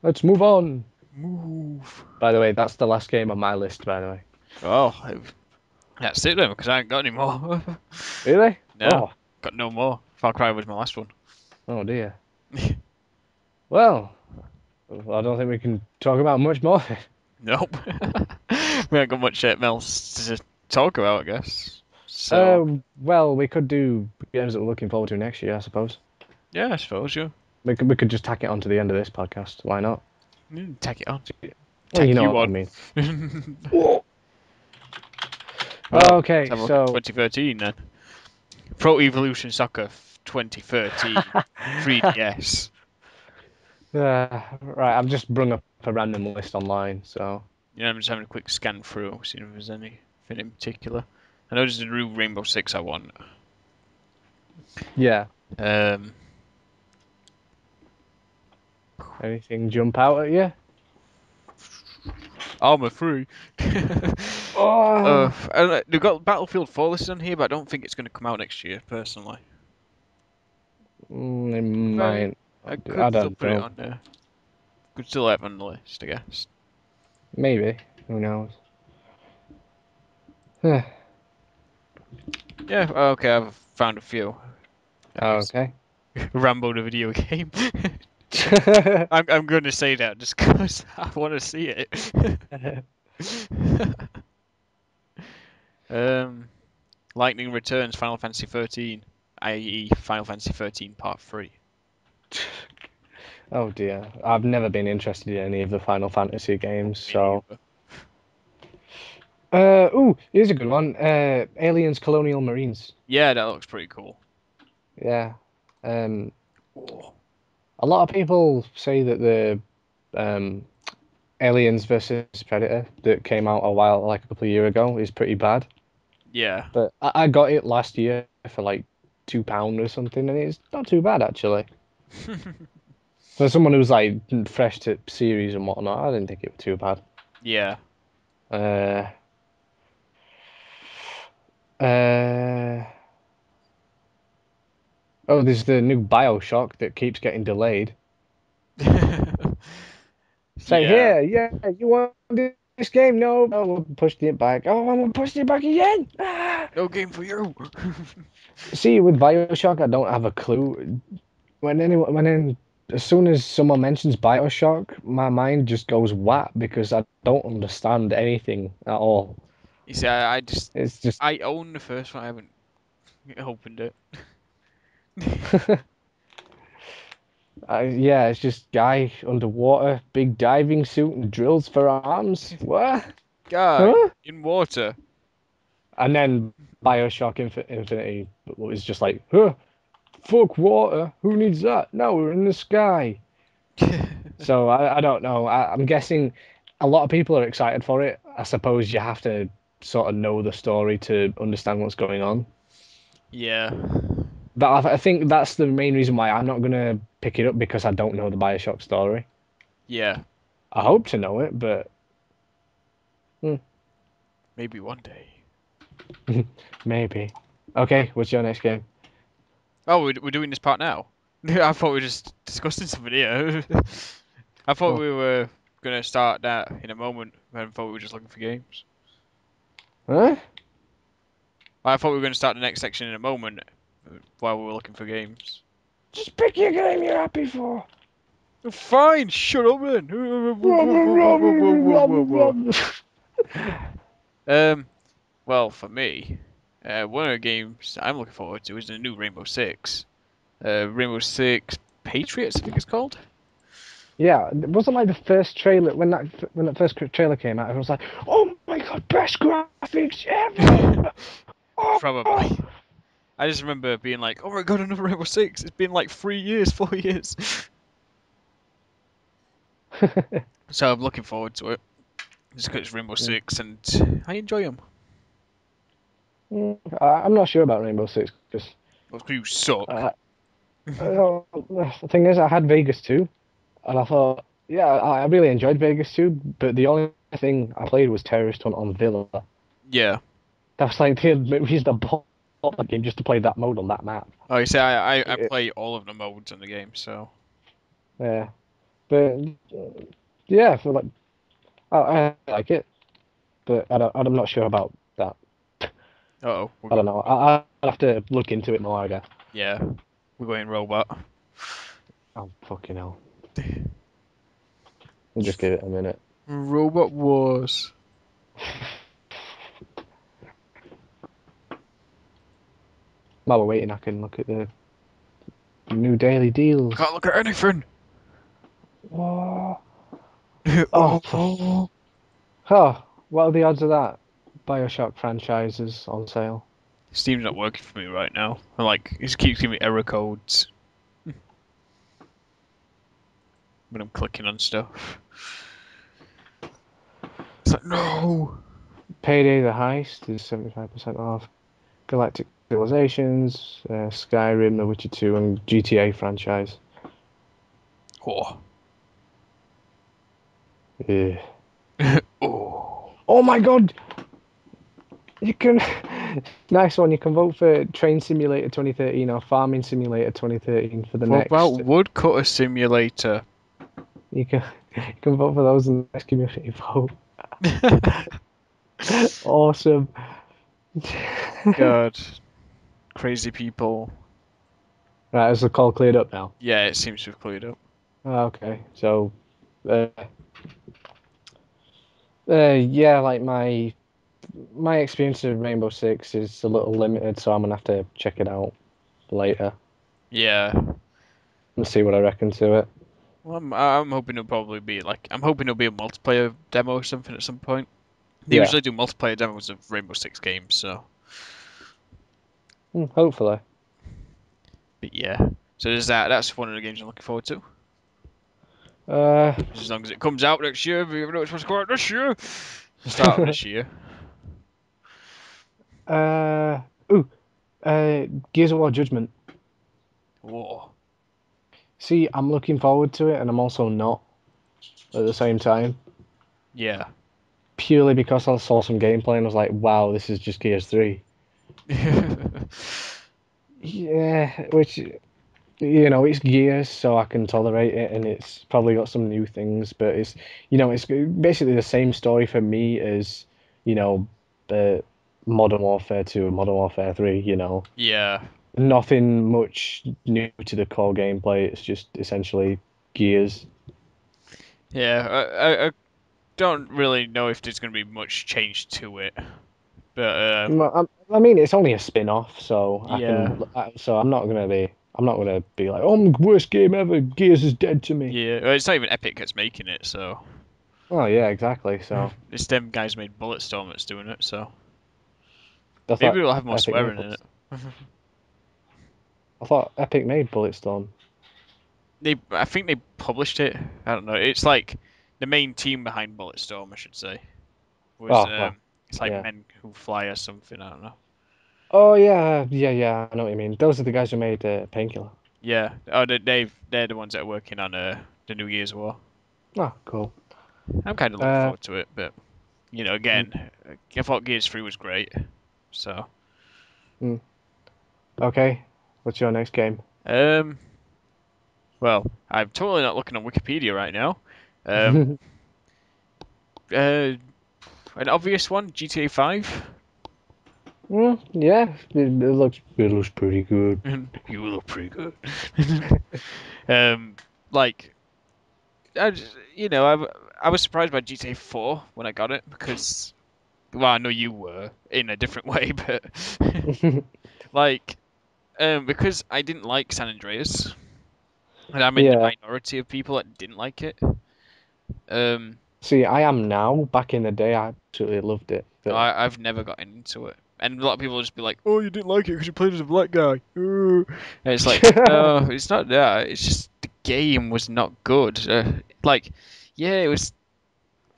Let's move on. Move. By the way, that's the last game on my list, by the way. Oh, that's it then, because I ain't got any more. Really? No, Oh, got no more. Far Cry was my last one. oh dear. Well, I don't think we can talk about much more. Nope. We haven't got much else to talk about, I guess. So, Well, we could do games that we're looking forward to next year, I suppose. yeah, I suppose you. We could just tack it on to the end of this podcast. Why not? Tack it on. Well, you Tack know you what I on. mean. Well, let's Okay, have a so 2013 then. Pro Evolution Soccer 2013 3DS. right, I've just brung up a random list online, so Yeah, I'm just having a quick scan through, seeing if there's anything in particular. I know there's a new Rainbow Six I want. yeah. Um, Anything jump out at you? Armor 3. Oh, They've got Battlefield 4 listed on here, but I don't think it's going to come out next year, personally. it But might. I I could still don't put it know. on there. Could still have it on the list, I guess. Maybe. Who knows? Yeah, okay, I've found a few. There's Okay. Rambo the video game. I'm going to say that just because I want to see it. um, Lightning Returns Final Fantasy 13, i.e. Final Fantasy 13 Part 3. Oh dear. I've never been interested in any of the Final Fantasy games, Me so. neither. Here's a good one. Aliens Colonial Marines. Yeah, that looks pretty cool. Yeah. Um, Oh. a lot of people say that the um Aliens versus Predator that came out like a couple of years ago, is pretty bad. Yeah. But I got it last year for like £2 or something, and it's not too bad actually. For someone who's like fresh to series and whatnot, I didn't think it was too bad. Yeah. Uh, uh, oh, there's the new Bioshock that keeps getting delayed. Say, Yeah. here, yeah, you want this game? No, no, we'll push it back. Oh, I'm pushing it back again. Ah! No game for you. See, with Bioshock, I don't have a clue. As soon as someone mentions Bioshock, my mind just goes what because I don't understand anything at all. You see, I just It's just, I own the first one. I haven't opened it. yeah, it's just guy underwater, big diving suit and drills for arms. What? Guy Huh? in water. And then Bioshock Infinity was just like, huh, fuck water. Who needs that? No, we're in the sky. So I don't know. I'm guessing a lot of people are excited for it. I suppose you have to sort of know the story to understand what's going on. Yeah. But I think that's the main reason why I'm not gonna pick it up because I don't know the Bioshock story. Yeah. I hope to know it, but Maybe one day. maybe. Okay, what's your next game? Oh, we're doing this part now. I thought we were just discussing something here. I thought Oh, we were gonna start that in a moment. I thought we were just looking for games. huh? I thought we were gonna start the next section in a moment while we were looking for games. Just pick your game you're happy for. Fine, shut up then. Um, well, for me, one of the games I'm looking forward to is the new Rainbow Six. Rainbow Six Patriots, I think it's called. Yeah, it wasn't like the first trailer when that first trailer came out. Everyone was like, "Oh my god, best graphics ever!" Oh. Probably. I just remember being like, "Oh my god, another Rainbow Six! It's been like 3 years, 4 years." So I'm looking forward to it. Just because it's Rainbow Six and I enjoy them. I'm not sure about Rainbow Six because Well, you suck. uh, the thing is, I had Vegas 2, and I thought, yeah, I really enjoyed Vegas 2, but the only thing I played was Terrorist Hunt on Villa. Yeah. That was like the reason I bought the game just to play that mode on that map. Oh, you say I It- play all of the modes in the game, so yeah, but yeah, for like I like it, but I'm not sure about that. oh, I don't know. I'll have to look into it more, I guess. yeah, we're going robot. Oh, fucking hell. We'll just give it a minute. Robot Wars. While we're waiting, I can look at the new daily deals. I can't look at anything. Oh, oh, Oh. oh, what are the odds of that? BioShock franchises on sale. Steam's not working for me right now. It keeps giving me error codes when I'm clicking on stuff. It's like, no. Payday the Heist is 75% off. Galactic Civilizations, Skyrim, The Witcher 2, and GTA franchise. Oh. Ugh. Oh. Oh my god! You can. Nice one. You can vote for Train Simulator 2013 or Farming Simulator 2013 for the What about next. Woodcutter Simulator? You can vote for those in the next community vote. Awesome. God. Crazy people. Right, is the call cleared up now? Yeah, it seems to have cleared up. Okay, so, uh, yeah, like my experience of Rainbow Six is a little limited, so I'm gonna have to check it out later Yeah. and see what I reckon to it. Well, I'm hoping it'll probably be I'm hoping it'll be a multiplayer demo or something at some point. They Yeah, usually do multiplayer demos of Rainbow Six games, so. hopefully. But yeah. So there's that. That's one of the games I'm looking forward to. Uh, As long as it comes out next year, if you ever know it's supposed to come out this year. Start of this year. uh, ooh, Gears of War Judgment. Whoa. See, I'm looking forward to it, and I'm also not at the same time. Yeah. Purely because I saw some gameplay and was like, wow, this is just Gears 3. Yeah, which, it's Gears, so I can tolerate it, and it's probably got some new things, but it's basically the same story for me as, the Modern Warfare 2 and Modern Warfare 3, Yeah. Nothing much new to the core gameplay, it's just essentially Gears. Yeah. I don't really know if there's going to be much change to it. But, I mean, it's only a spin-off, so yeah. I'm not gonna be like, oh, worst game ever, Gears is dead to me. Yeah. Well, it's not even Epic that's making it, so. Oh yeah, exactly. So It's them guys made Bulletstorm that's doing it, so. I Maybe thought it'll have more Epic made swearing in Bullets. it. I thought Epic made Bulletstorm. I think they published it. I don't know. It's like the main team behind Bulletstorm, I should say, was Oh well, it's like yeah. Men Who Fly or something. I don't know. Oh yeah, yeah, yeah. I know what you mean. Those are the guys who made Painkiller. Yeah. Oh, they're the ones that are working on the New Year's War. Oh, cool. I'm kind of looking Uh, forward to it, but mm, again, I thought Gears 3 was great. So, mm. Okay. What's your next game? um, well, I'm totally not looking on Wikipedia right now. Um, uh, an obvious one, GTA 5. Yeah, it looks pretty good. You look pretty good. Um, like I was surprised by GTA 4 when I got it because, well, I know you were in a different way, but like, because I didn't like San Andreas, and I'm in the Yeah. minority of people that didn't like it. Um, See, I am now. Back in the day, I absolutely loved it. But I've never gotten into it, and a lot of people will just be like, "Oh, you didn't like it because you played as a black guy." Ooh. And it's like, no, it's not that. It's just the game was not good. Yeah, it was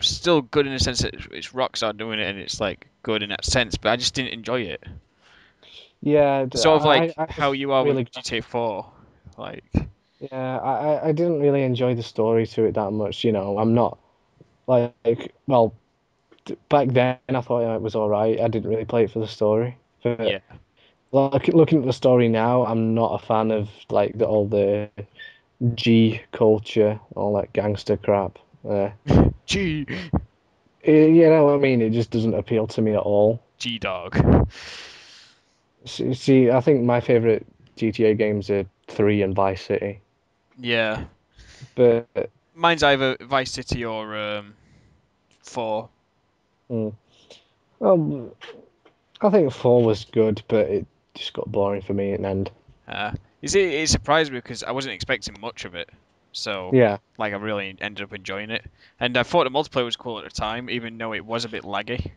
still good in the sense that it's Rockstar doing it and it's like good in that sense, but I just didn't enjoy it. yeah, Sort of like I how just you are with really GTA 4. Like, yeah, I didn't really enjoy the story to it that much. I'm not well, back then I thought it was all right. I didn't really play it for the story. But yeah. looking at the story now, I'm not a fan of like all the G culture, all that gangster crap. G You know what I mean? It just doesn't appeal to me at all. G Dog. See, I think my favorite GTA games are 3 and Vice City. Yeah. But mine's either Vice City or 4. Mm. Well, I think 4 was good, but it just got boring for me in the end. Uh, you see, it surprised me because I wasn't expecting much of it. So, Yeah. like, I really ended up enjoying it. And I thought the multiplayer was cool at the time, even though it was a bit laggy.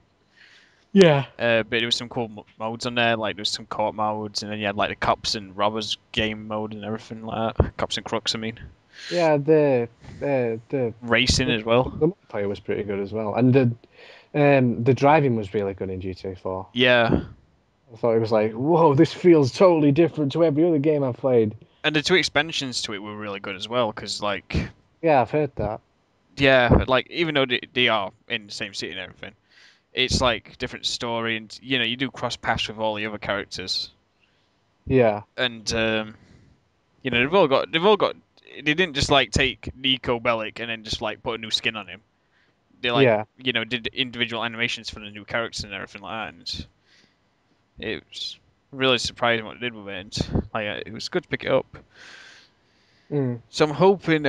Yeah. But there was some cool modes on there, like there was some co-op modes, and then you had like the cops and robbers game mode and everything like that. Cops and crooks, I mean. Yeah, the Racing as well. the multiplayer was pretty good as well, and the driving was really good in GTA 4. Yeah, I thought it was like, whoa, this feels totally different to every other game I've played. and the two expansions to it were really good as well, because like, Yeah, I've heard that. yeah, like even though they are in the same city and everything, it's like different story, and you do cross paths with all the other characters, Yeah, and they've all got they didn't just like take Nico Bellic and then just like put a new skin on him. They like yeah. did individual animations for the new characters and everything like that, and it was really surprising what they did with it. And, like it was good to pick it up. Mm. So I'm hoping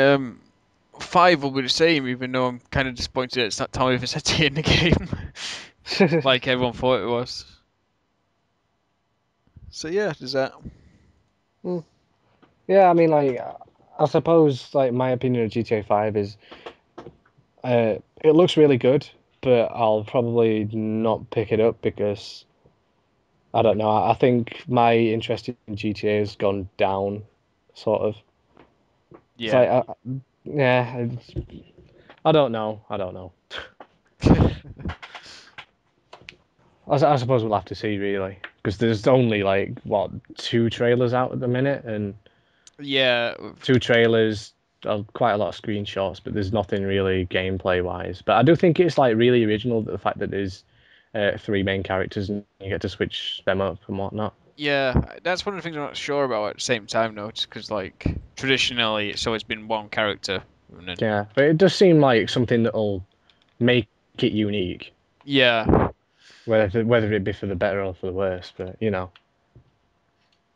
5 will be the same, even though I'm kind of disappointed it's not Tommy Vercetti in the game, like everyone thought it was. So yeah, there's that. Mm. Yeah, I mean, like, I suppose, like, my opinion of GTA 5 is, it looks really good, but I'll probably not pick it up because I don't know. I think my interest in GTA has gone down, sort of. It's Yeah. like, yeah, I don't know. I don't know. I suppose we'll have to see, really, because there's only like what 2 trailers out at the minute, and Yeah, 2 trailers, quite a lot of screenshots, but there's nothing really gameplay wise. But I do think it's like really original the fact that there's 3 main characters and you get to switch them up and whatnot. yeah, that's one of the things I'm not sure about at the same time, though, because like traditionally it's always been one character, and then Yeah, but it does seem like something that'll make it unique, yeah, whether it be for the better or for the worse. But you know.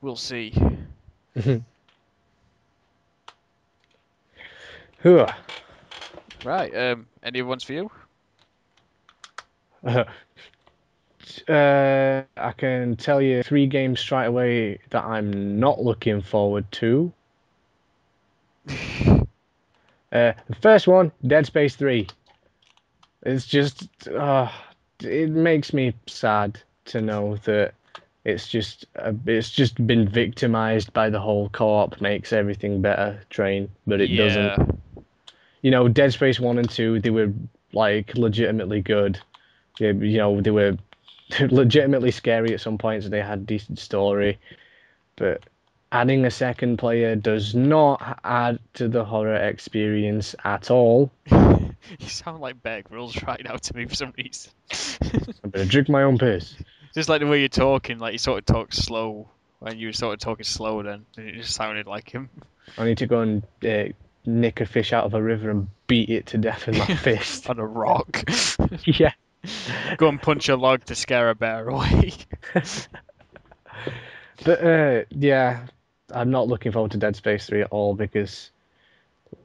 we'll see. Whew. Right, any other ones for you? I can tell you 3 games straight away that I'm not looking forward to. The first one, Dead Space 3. It's just, it makes me sad to know that it's just been victimized by the whole co-op makes everything better train, but it doesn't. Yeah, You know, Dead Space 1 and 2, they were like legitimately good. They were legitimately scary at some points and they had decent story, but adding a second player does not add to the horror experience at all. you sound like Bear Grylls right now to me for some reason. I'm gonna drink my own piss. Just like the way you're talking, like you sort of talk slow, when you were sort of talking slow, then it just sounded like him. I need to go and nick a fish out of a river and beat it to death with my fist. On a rock. Yeah. Go and punch a log to scare a bear away. But yeah, I'm not looking forward to Dead Space 3 at all because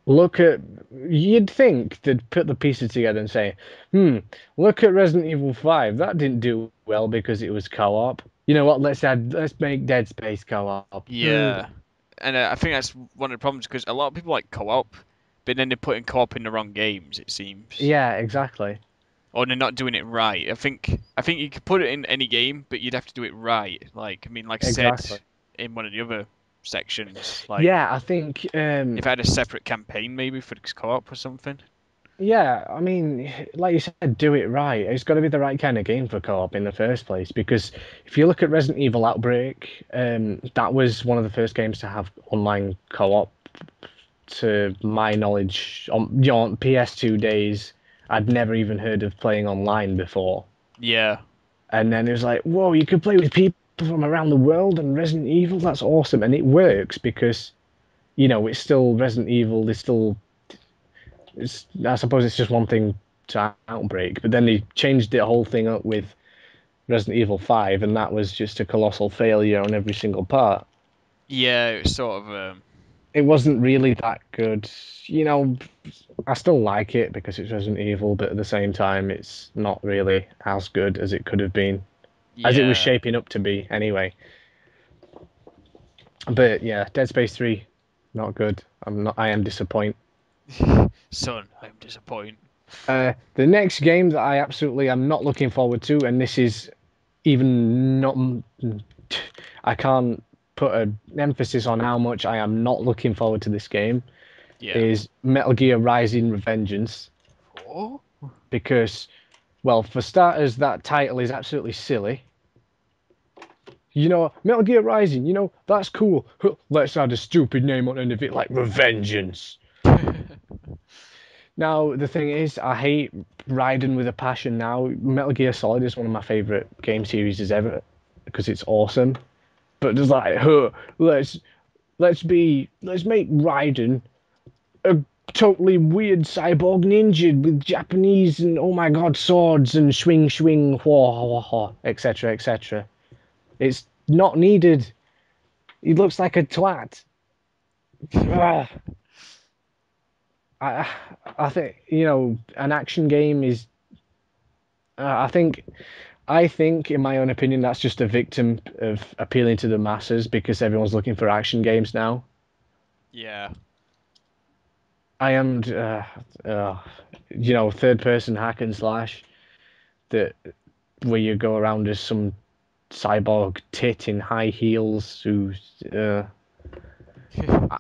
you'd think they'd put the pieces together and say, look at Resident Evil 5. That didn't do well because it was co-op. You know what? Let's make Dead Space co-op. Yeah, and I think that's one of the problems because a lot of people like co-op, but then they're putting co-op in the wrong games. It seems, Yeah, exactly. or they're not doing it right. I think you could put it in any game, but you'd have to do it right. Like I mean, like I said Exactly. in one of the other sections, like Yeah, I think if I had a separate campaign maybe for the co-op or something. yeah, I mean, like you said, do it right. It's got to be the right kind of game for co-op in the first place. Because if you look at Resident Evil Outbreak, that was one of the first games to have online co-op. To my knowledge, on PS2 days, I'd never even heard of playing online before. Yeah, And then it was like, whoa, you could play with people from around the world and Resident Evil. That's awesome, and it works because it's still Resident Evil. I suppose it's just one thing to Outbreak, but then they changed the whole thing up with Resident Evil 5, and that was just a colossal failure on every single part. yeah, it was sort of. it wasn't really that good. You know, I still like it because it's Resident Evil, but at the same time, it's not really as good as it could have been, as it was Yeah. shaping up to be anyway. But yeah, Dead Space 3, not good. I am disappointed. Son, I'm disappointed. The next game that I absolutely am not looking forward to, and this is even not, I can't put an emphasis on how much I am not looking forward to this game, Yeah. is Metal Gear Rising Revengeance. Oh? Because, well, for starters, that title is absolutely silly. You know, Metal Gear Rising, that's cool. Huh, let's add a stupid name on end of it like Revengeance. Now, the thing is, I hate Raiden with a passion now. Metal Gear Solid is one of my favorite game series ever because it's awesome. But there's like, huh, let's make Raiden a totally weird cyborg ninja with Japanese and oh my god swords and swing swing wha etc etc. It's not needed. He looks like a twat. Ugh. I I think an action game is. I think in my own opinion that's just a victim of appealing to the masses because everyone's looking for action games now. Yeah. I am third person hack and slash that where you go around as some cyborg tit in high heels who's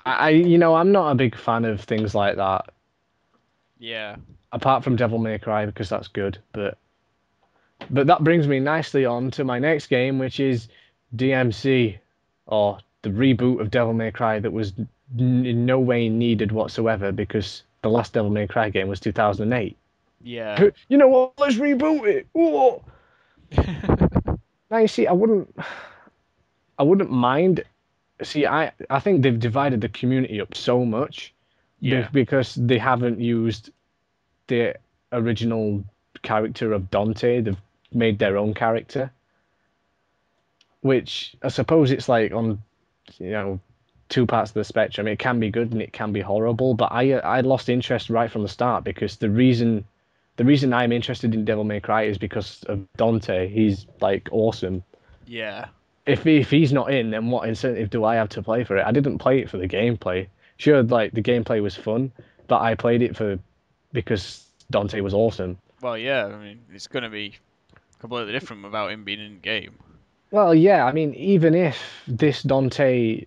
I'm not a big fan of things like that Yeah. apart from Devil May Cry because that's good, but that brings me nicely on to my next game, which is DMC, or the reboot of Devil May Cry that was in no way needed whatsoever because the last Devil May Cry game was 2008. Yeah. You know what, let's reboot it. Whoa. Now you see, I wouldn't mind. See, I think they've divided the community up so much Yeah. because they haven't used the original character of Dante. They've made their own character, which I suppose it's like on, you know, two parts of the spectrum. It can be good and it can be horrible, but I lost interest right from the start because the reason I'm interested in Devil May Cry is because of Dante. He's like awesome. Yeah. If he's not in, then what incentive do I have to play for it? I didn't play it for the gameplay. Sure, like the gameplay was fun, but I played it for because Dante was awesome. Well, yeah, I mean, it's gonna be completely different without him being in the game. Well, yeah, I mean, even if this Dante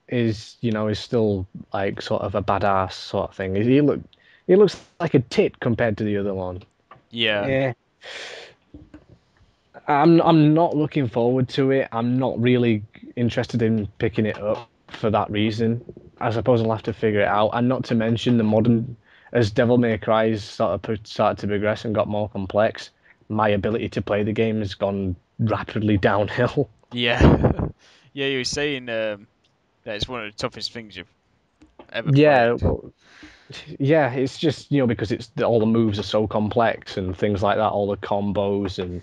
is still like sort of a badass sort of thing, he looks like a tit compared to the other one. Yeah. Yeah, I'm not looking forward to it. I'm not really interested in picking it up for that reason. I suppose I'll have to figure it out. And not to mention the modern, as Devil May Cry's started to progress and got more complex, my ability to play the game has gone rapidly downhill. Yeah. Yeah, you were saying that it's one of the toughest things you've ever Yeah, played. well, yeah, it's just because all the moves are so complex and things like that, all the combos and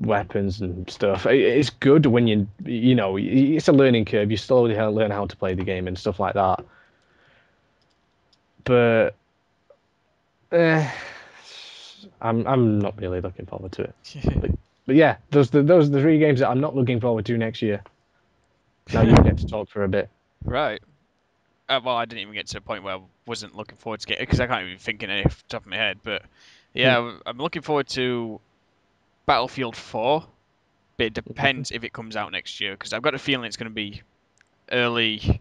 weapons and stuff. It's good when it's a learning curve. You slowly learn how to play the game and stuff like that. But eh, I'm not really looking forward to it. But yeah, those are the three games that I'm not looking forward to next year. Now you get to talk for a bit. Right. Well, I didn't even get to the point where I wasn't looking forward to get it because I can't even think of any off the top of my head. But Hmm. yeah, I'm looking forward to Battlefield 4, but it depends if it comes out next year because I've got a feeling it's going to be early,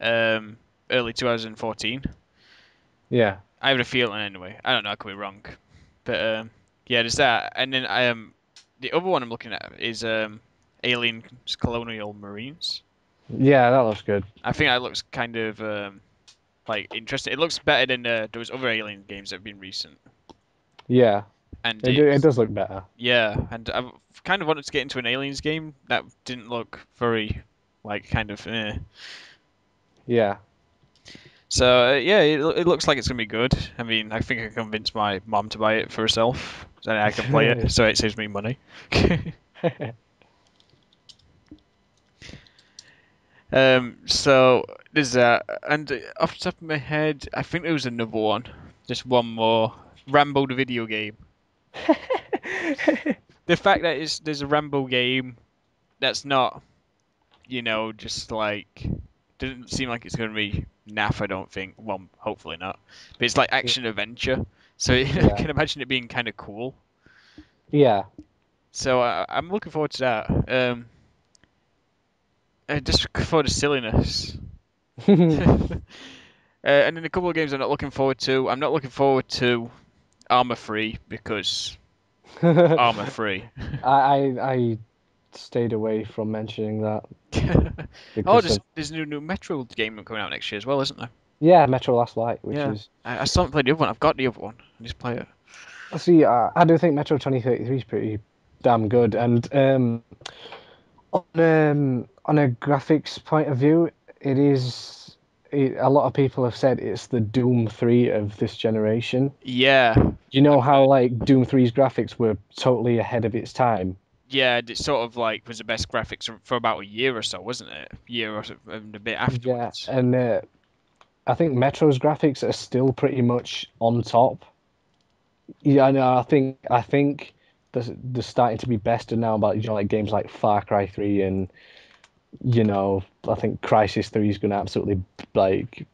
um, early 2014. Yeah, I have a feeling anyway. I don't know. I could be wrong, but yeah, there's that. And then the other one I'm looking at is Alien Colonial Marines. yeah, that looks good. I think that looks kind of like interesting. It looks better than those other Alien games that have been recent. Yeah, And it it's does look better. yeah, and I've kind of wanted to get into an Aliens game that didn't look very like kind of. Yeah. So yeah, it looks like it's gonna be good. I mean, I think I can convince my mom to buy it for herself, so I can play it, so it saves me money. So there's that, and off the top of my head, I think there was another one. Just one more. Rambo the video game. The fact that there's a Rambo game that's not, just like doesn't seem like it's going to be naff. I don't think. Well, hopefully not. But it's like action adventure, so I Yeah, can imagine it being kind of cool. yeah. So I'm looking forward to that. Just for the silliness. And then a couple of games I'm not looking forward to. I'm not looking forward to Armor Free because Armor Free. I stayed away from mentioning that Oh, because there's of there's a new Metro game coming out next year as well, isn't there? yeah, Metro Last Light, which Yeah. is I still haven't played the other one. I've got the other one. I just play it. see, I do think Metro 2033 is pretty damn good, and on a graphics point of view, it is. A lot of people have said it's the Doom 3 of this generation. Yeah. You know I've how heard. like Doom 3's graphics were totally ahead of its time. Yeah, it sort of like was the best graphics for about a year or so, wasn't it? A year or so, and a bit Yeah, afterwards. and I think Metro's graphics are still pretty much on top. Yeah, I know. I think they're starting to be bested now about like games like Far Cry 3 and I think Crisis 3 is going to absolutely like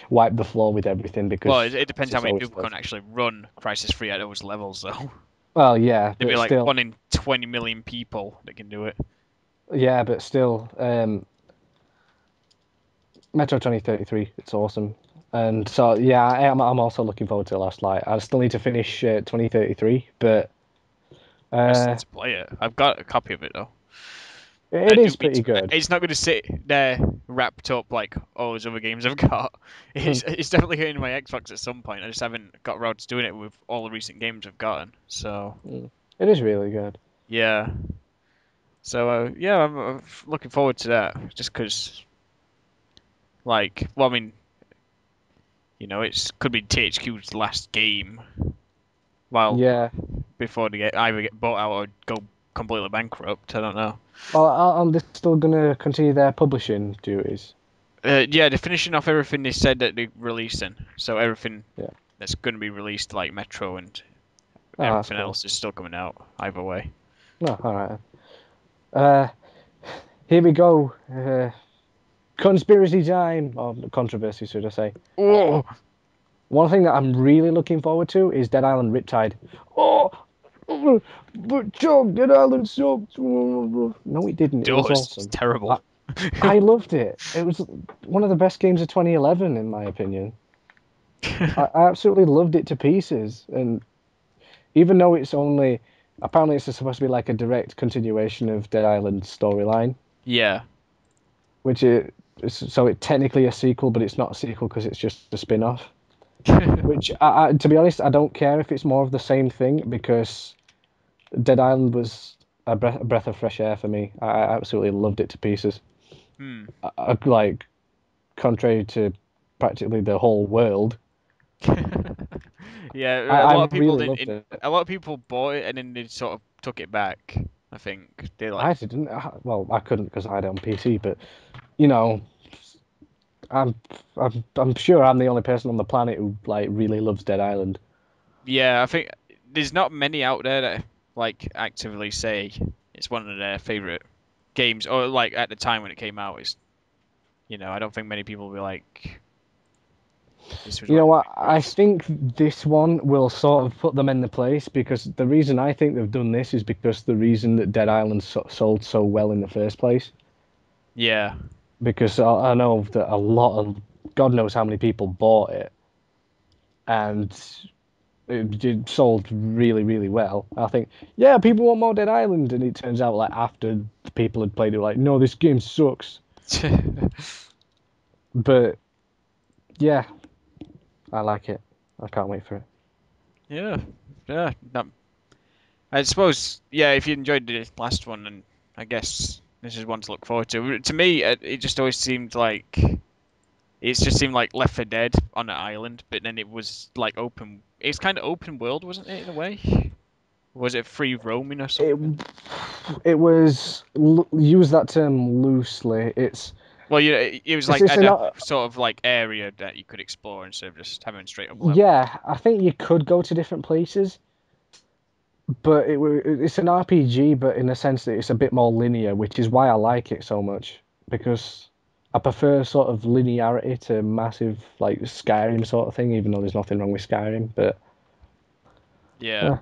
wipe the floor with everything Well, because it depends how Crisis many always people does. can actually run Crisis 3 at those levels, though. Well, yeah, There'd be but like still, 1 in 20 million people that can do it. yeah, but still, Metro 2033, it's awesome. And so, yeah, I'm also looking forward to Last Light. I still need to finish 2033, but I still uh, need to play it. I've got a copy of it though. it Do is mean pretty good. it's not going to sit there wrapped up like all those other games I've got. It's definitely hitting my Xbox at some point. I just haven't got around to doing it with all the recent games I've gotten. So It is really good. yeah. So yeah, I'm looking forward to that. Just because, like, well, I mean, it's could be THQ's last game while Yeah. before they either get bought out or go completely bankrupt. I don't know. Well, are they still gonna continue their publishing duties? Yeah, they're finishing off everything they said that they're releasing. So everything Yeah. that's going to be released, like Metro and Oh, that's everything cool. else, is still coming out either way. No, all right. Uh, Here we go. Conspiracy time, or controversy, should I say? Oh, One thing that I'm really looking forward to is Dead Island Riptide. Oh, but Chog, Dead Island sucked. No, it didn't. It was does. It's awesome. I, terrible. I loved it. It was one of the best games of 2011, in my opinion. I absolutely loved it to pieces. And even though it's only, apparently it's supposed to be like a direct continuation of Dead Island's storyline, Yeah. which so it technically a sequel, but it's not a sequel because it's just a spin-off. Which, to be honest, I don't care if it's more of the same thing because Dead Island was a breath of fresh air for me. I absolutely loved it to pieces. Hmm. Like, contrary to practically the whole world, Yeah, a I lot of people really didn't. loved it. A lot of people bought it and then they sort of took it back. I think they like. I didn't. Well, I couldn't because I had it on PC, but you know, I'm I'm sure I'm the only person on the planet who like really loves Dead Island. Yeah, I think there's not many out there that like actively say it's one of their favorite games, or like at the time when it came out. I don't think many people will be like, this was You one know of what? my I favorites. think this one will sort of put them in the place because the reason I think they've done this is because the reason that Dead Island sold so well in the first place. Yeah. Because I know that a lot of God knows how many people bought it and sold really, really well. I think, yeah, people want more Dead Island, and it turns out like after the people had played it, like, no, this game sucks. But yeah, I like it. I can't wait for it. Yeah. Yeah. I suppose, yeah, if you enjoyed the last one, then I guess this is one to look forward to. To me, it just always seemed like it's just seemed like Left 4 Dead on an island, but then it was like open. It's kind of open world, wasn't it, in a way? Was it free roaming or It something? it was use that term loosely. It's Well, it was like It's had an a sort of like area that you could explore instead of just having straight up level. yeah. I think you could go to different places, but it's an RPG, but in the sense that it's a bit more linear, which is why I like it so much because I prefer sort of linearity to massive like Skyrim sort of thing. Even though there's nothing wrong with Skyrim, but Yeah. uh,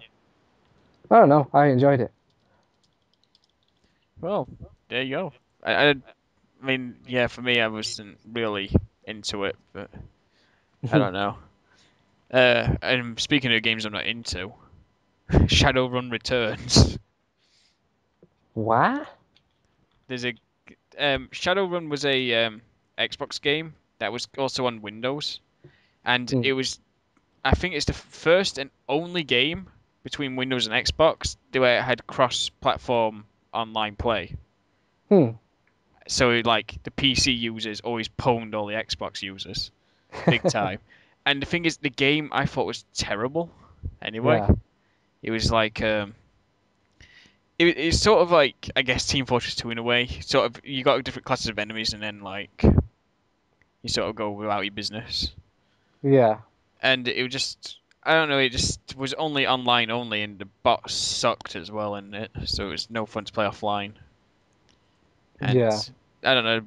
I don't know. I enjoyed it. Well, there you go. I mean, yeah, for me, I wasn't really into it, but I don't know. And speaking of games I'm not into, Shadowrun returns. What? There's a Shadowrun was a Xbox game that was also on Windows, and Hmm. it was I think it's the first and only game between Windows and Xbox where it had cross-platform online play. Hmm. So like the PC users always pwned all the Xbox users big time. And the thing is, the game I thought was terrible. Anyway, Yeah. it was like it's sort of like I guess Team Fortress 2 in a way. Sort of you got different classes of enemies, and then like you sort of go about your business. Yeah. And it was just I don't know, it just was only online only, and the bots sucked as well in it, so it was no fun to play offline. Yeah. And I don't know,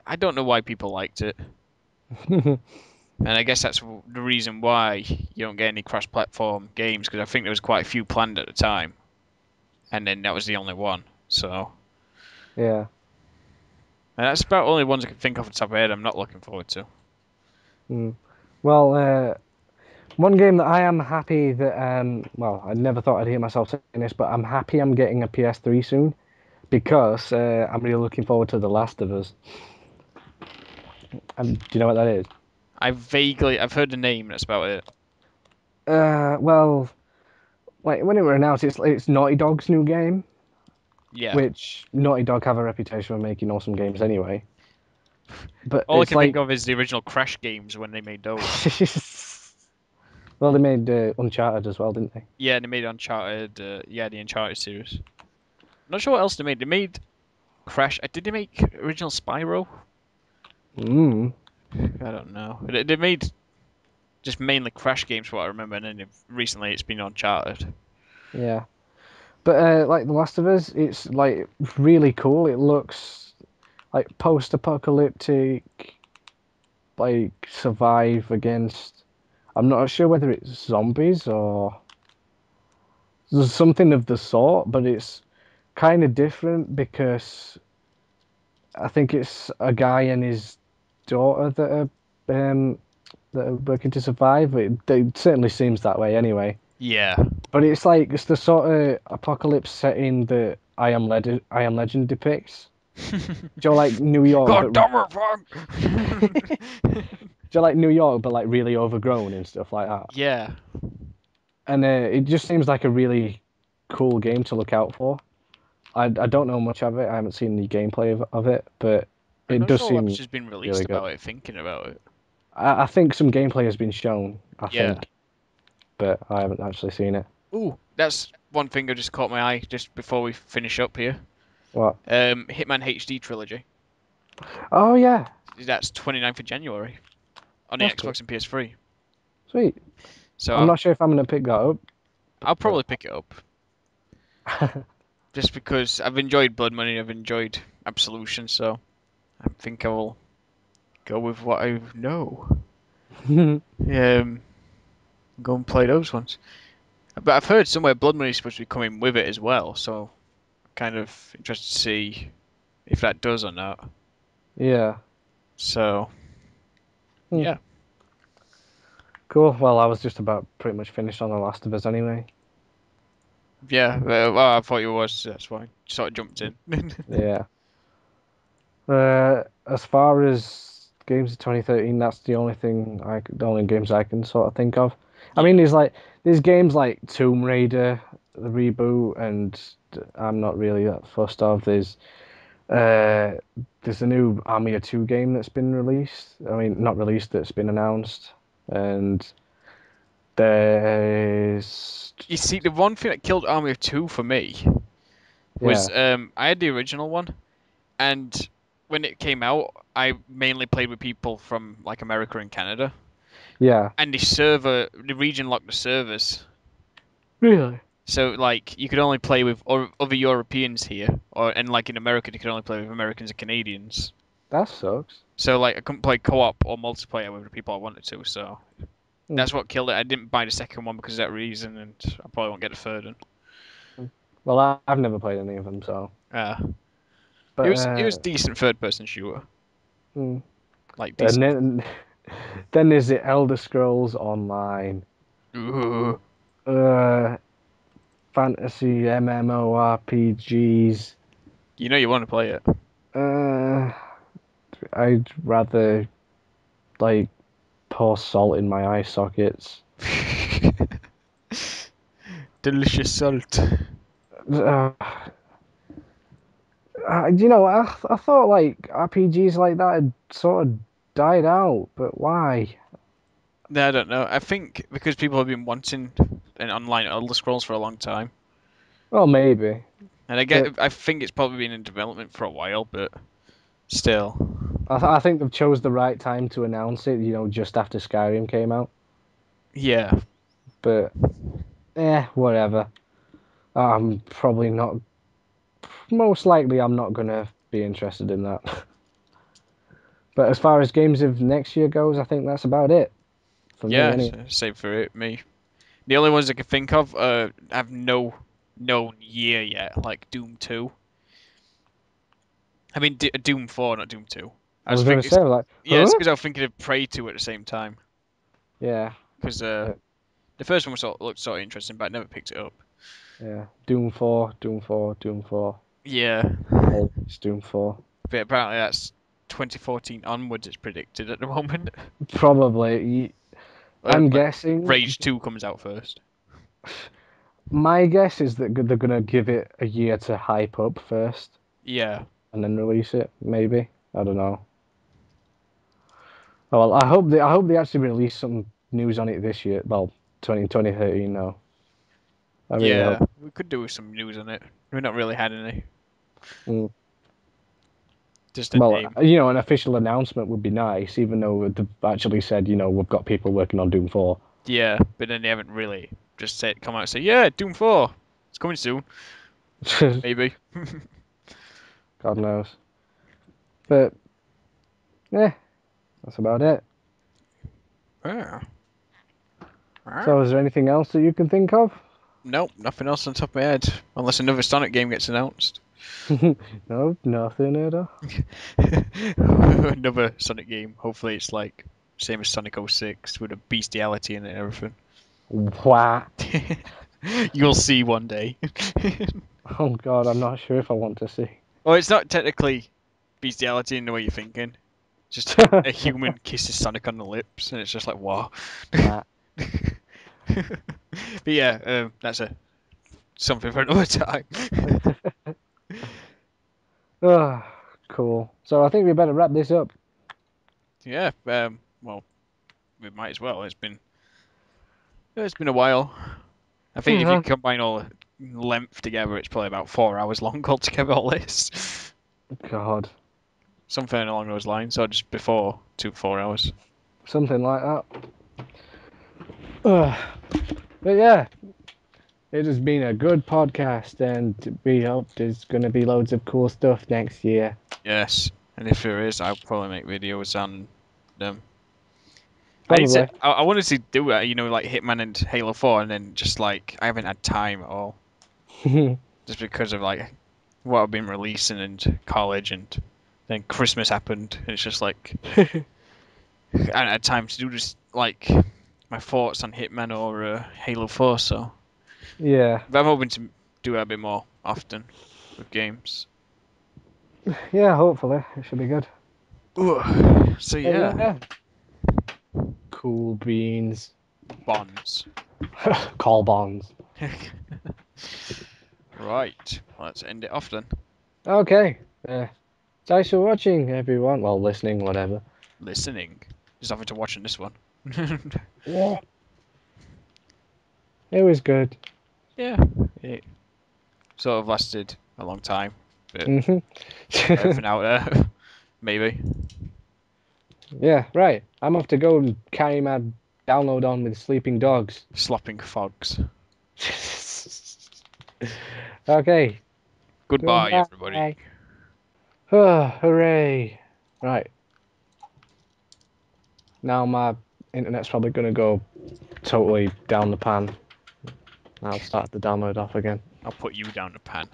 I don't know why people liked it, and I guess that's the reason why you don't get any cross-platform games because I think there was quite a few planned at the time, and then that was the only one. So Yeah. and that's about the only ones I can think of off the top of my head. I'm not looking forward to. Hmm. Well, one game that I am happy that well, I never thought I'd hear myself saying this, but I'm happy I'm getting a PS3 soon because I'm really looking forward to The Last of Us. Do you know what that is? I've heard the name. That's about it. Well, like when it were announced, it's Naughty Dog's new game, Yeah. which Naughty Dog have a reputation for making awesome games anyway. But All I it's can think like, of is the original Crash games when they made those. well, they made Uncharted as well, didn't they? Yeah, they made Uncharted. Yeah, the Uncharted series. Not sure what else they made. They made Crash. Did they make original Spyro? Mm, I don't know. They made just mainly Crash games, from what I remember, and then recently it's been Uncharted. yeah. But like The Last of Us, it's like really cool. It looks like post-apocalyptic, like survive against. I'm not sure whether it's zombies or there's something of the sort, but it's kind of different because I think it's a guy and his daughter that are working to survive. It certainly seems that way anyway. Yeah. But it's like it's the sort of apocalypse setting that I Am Legend depicts. Do you like New York, but God damn it, Frank! do you like New York, but like really overgrown and stuff like that? Yeah. And it just seems like a really cool game to look out for. I don't know much of it. I haven't seen any gameplay of it, but I'm it not does sure what's seem just been really released good. about it, thinking about it. I think some gameplay has been shown, I Yeah. think, but I haven't actually seen it. Ooh, that's one thing that just caught my eye just before we finish up here. What? Hitman HD trilogy. Oh yeah, That's 29th of January on the that's cool. Xbox and PS3. Sweet. I'm So not sure if I'm gonna pick that up, I'll but probably pick it up just because I've enjoyed Blood Money, I've enjoyed Absolution, so I think I will go with what I know. Um, Go and play those ones. But I've heard somewhere Blood Money is supposed to be coming with it as well, so I'm kind of interested to see if that does or not. yeah. So Hmm. yeah, Cool. Well, I was just about pretty much finished on The Last of Us anyway. yeah. Well, I thought you was. So that's why I sort of jumped in. Yeah. As far as games of 2013, that's the only games I can sort of think of. I mean, Yeah. there's games like Tomb Raider, the reboot, and I'm not really that fussed of. Uh, there's a new Army of Two game that's been released. I mean, not released, that's been announced, and there's You see, the one thing that killed Army of Two for me yeah, was I had the original one, and when it came out, I mainly played with people from like America and Canada, Yeah. and the region locked the servers. Really? So like you could only play with other Europeans here, and like in America you could only play with Americans and Canadians. That sucks. So like I couldn't play co-op or multiplayer with the people I wanted to. So Hmm. that's what killed it. I didn't buy the second one because of that reason, and I probably won't get the third one. Well, I've never played any of them, so. Uh, But it was decent third person shooter, hmm. like And decent. then there's the Elder Scrolls Online, Ooh. uh, fantasy MMORPGs. You know you want to play it. Uh, I'd rather like pour salt in my eye sockets. Delicious salt. Uh, I thought like RPGs like that had sort of died out, but why? No, I don't know. I think because people have been wanting an online Elder Scrolls for a long time, Well, maybe, and but I think it's probably been in development for a while, but still. I think they've chose the right time to announce it. Just after Skyrim came out. Yeah, But whatever. I'm probably not. Most likely, I'm not gonna be interested in that. But as far as games of next year goes, I think that's about it for me. yeah, Anyway. same for it, me. The only ones I can think of have no year yet, like Doom 2. I mean Doom 4, not Doom 2. I I was was gonna thinking, say like, yeah, it's huh? because I was thinking of Prey 2 at the same time. Yeah, Because uh, the first one looked sort of interesting, but I never picked it up. yeah. Doom 4, Doom 4, Doom 4. Yeah, Always Doom 4. but apparently that's 2014 onwards. It's predicted at the moment. Probably. I'm guessing. Rage 2 comes out first. My guess is that they're gonna give it a year to hype up first, Yeah, and then release it. Maybe. I don't know. Oh, well, I hope they actually release some news on it this year. Well, 2013 now. I really yeah, hope. we could do with some news on it. We've not really had any. Mm. Just a Well, name. an official announcement would be nice, even though they've actually said, we've got people working on Doom 4. Yeah, but then they haven't really just come out and say, yeah, Doom 4, it's coming soon. Maybe. God knows. But yeah, that's about it. Yeah. So, is there anything else that you can think of? Nope, nothing else on top of my head. Unless another Sonic game gets announced. No, nothing at all. Another Sonic game. Hopefully it's like same as Sonic 06 with a bestiality in it and everything. What? You'll see one day. Oh God, I'm not sure if I want to see. Well, it's not technically bestiality in the way you're thinking. Just a human kisses Sonic on the lips, and it's just like, wow. Nah. But yeah, that's something for another time. Ah, cool. So I think we better wrap this up. Yeah, well, we might as well. It's been a while. I think if you Yeah. combine all the length together, it's probably about 4 hours long altogether. All this, God, something along those lines, or just before 4 hours. something like that. Ah, but yeah, it has been a good podcast, and we hope there's going to be loads of cool stuff next year. Yes, and if there is, I'll probably make videos on them. Probably. I wanted to do it, like Hitman and Halo 4, and then just like I haven't had time at all, just because of like what I've been releasing and college, and then Christmas happened. And it's just like I haven't had time to do just like my thoughts on Hitman or Halo 4. So, Yeah. but I'm hoping to do it a bit more often with games. Yeah, hopefully. It should be good. Ooh, so But yeah, yeah. Cool beans. bonds. Call bonds. Right, let's end it off then. Okay. Thanks for watching, everyone. Well, listening, whatever. Listening. Just having to watching this one. Yeah. It was good. Yeah, it sort of lasted a long time, but Hmm everything out there. Maybe. Yeah, right. I'm off to go and carry my download on with sleeping dogs. Slopping fogs. Okay. Goodbye, everybody. Goodbye. Oh, hooray. Right. Now my internet's probably going to go totally down the pan. I'll start the download off again. I'll put you down the pan.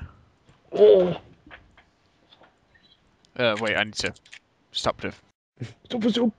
Oh! Wait, I need to stop the Stop.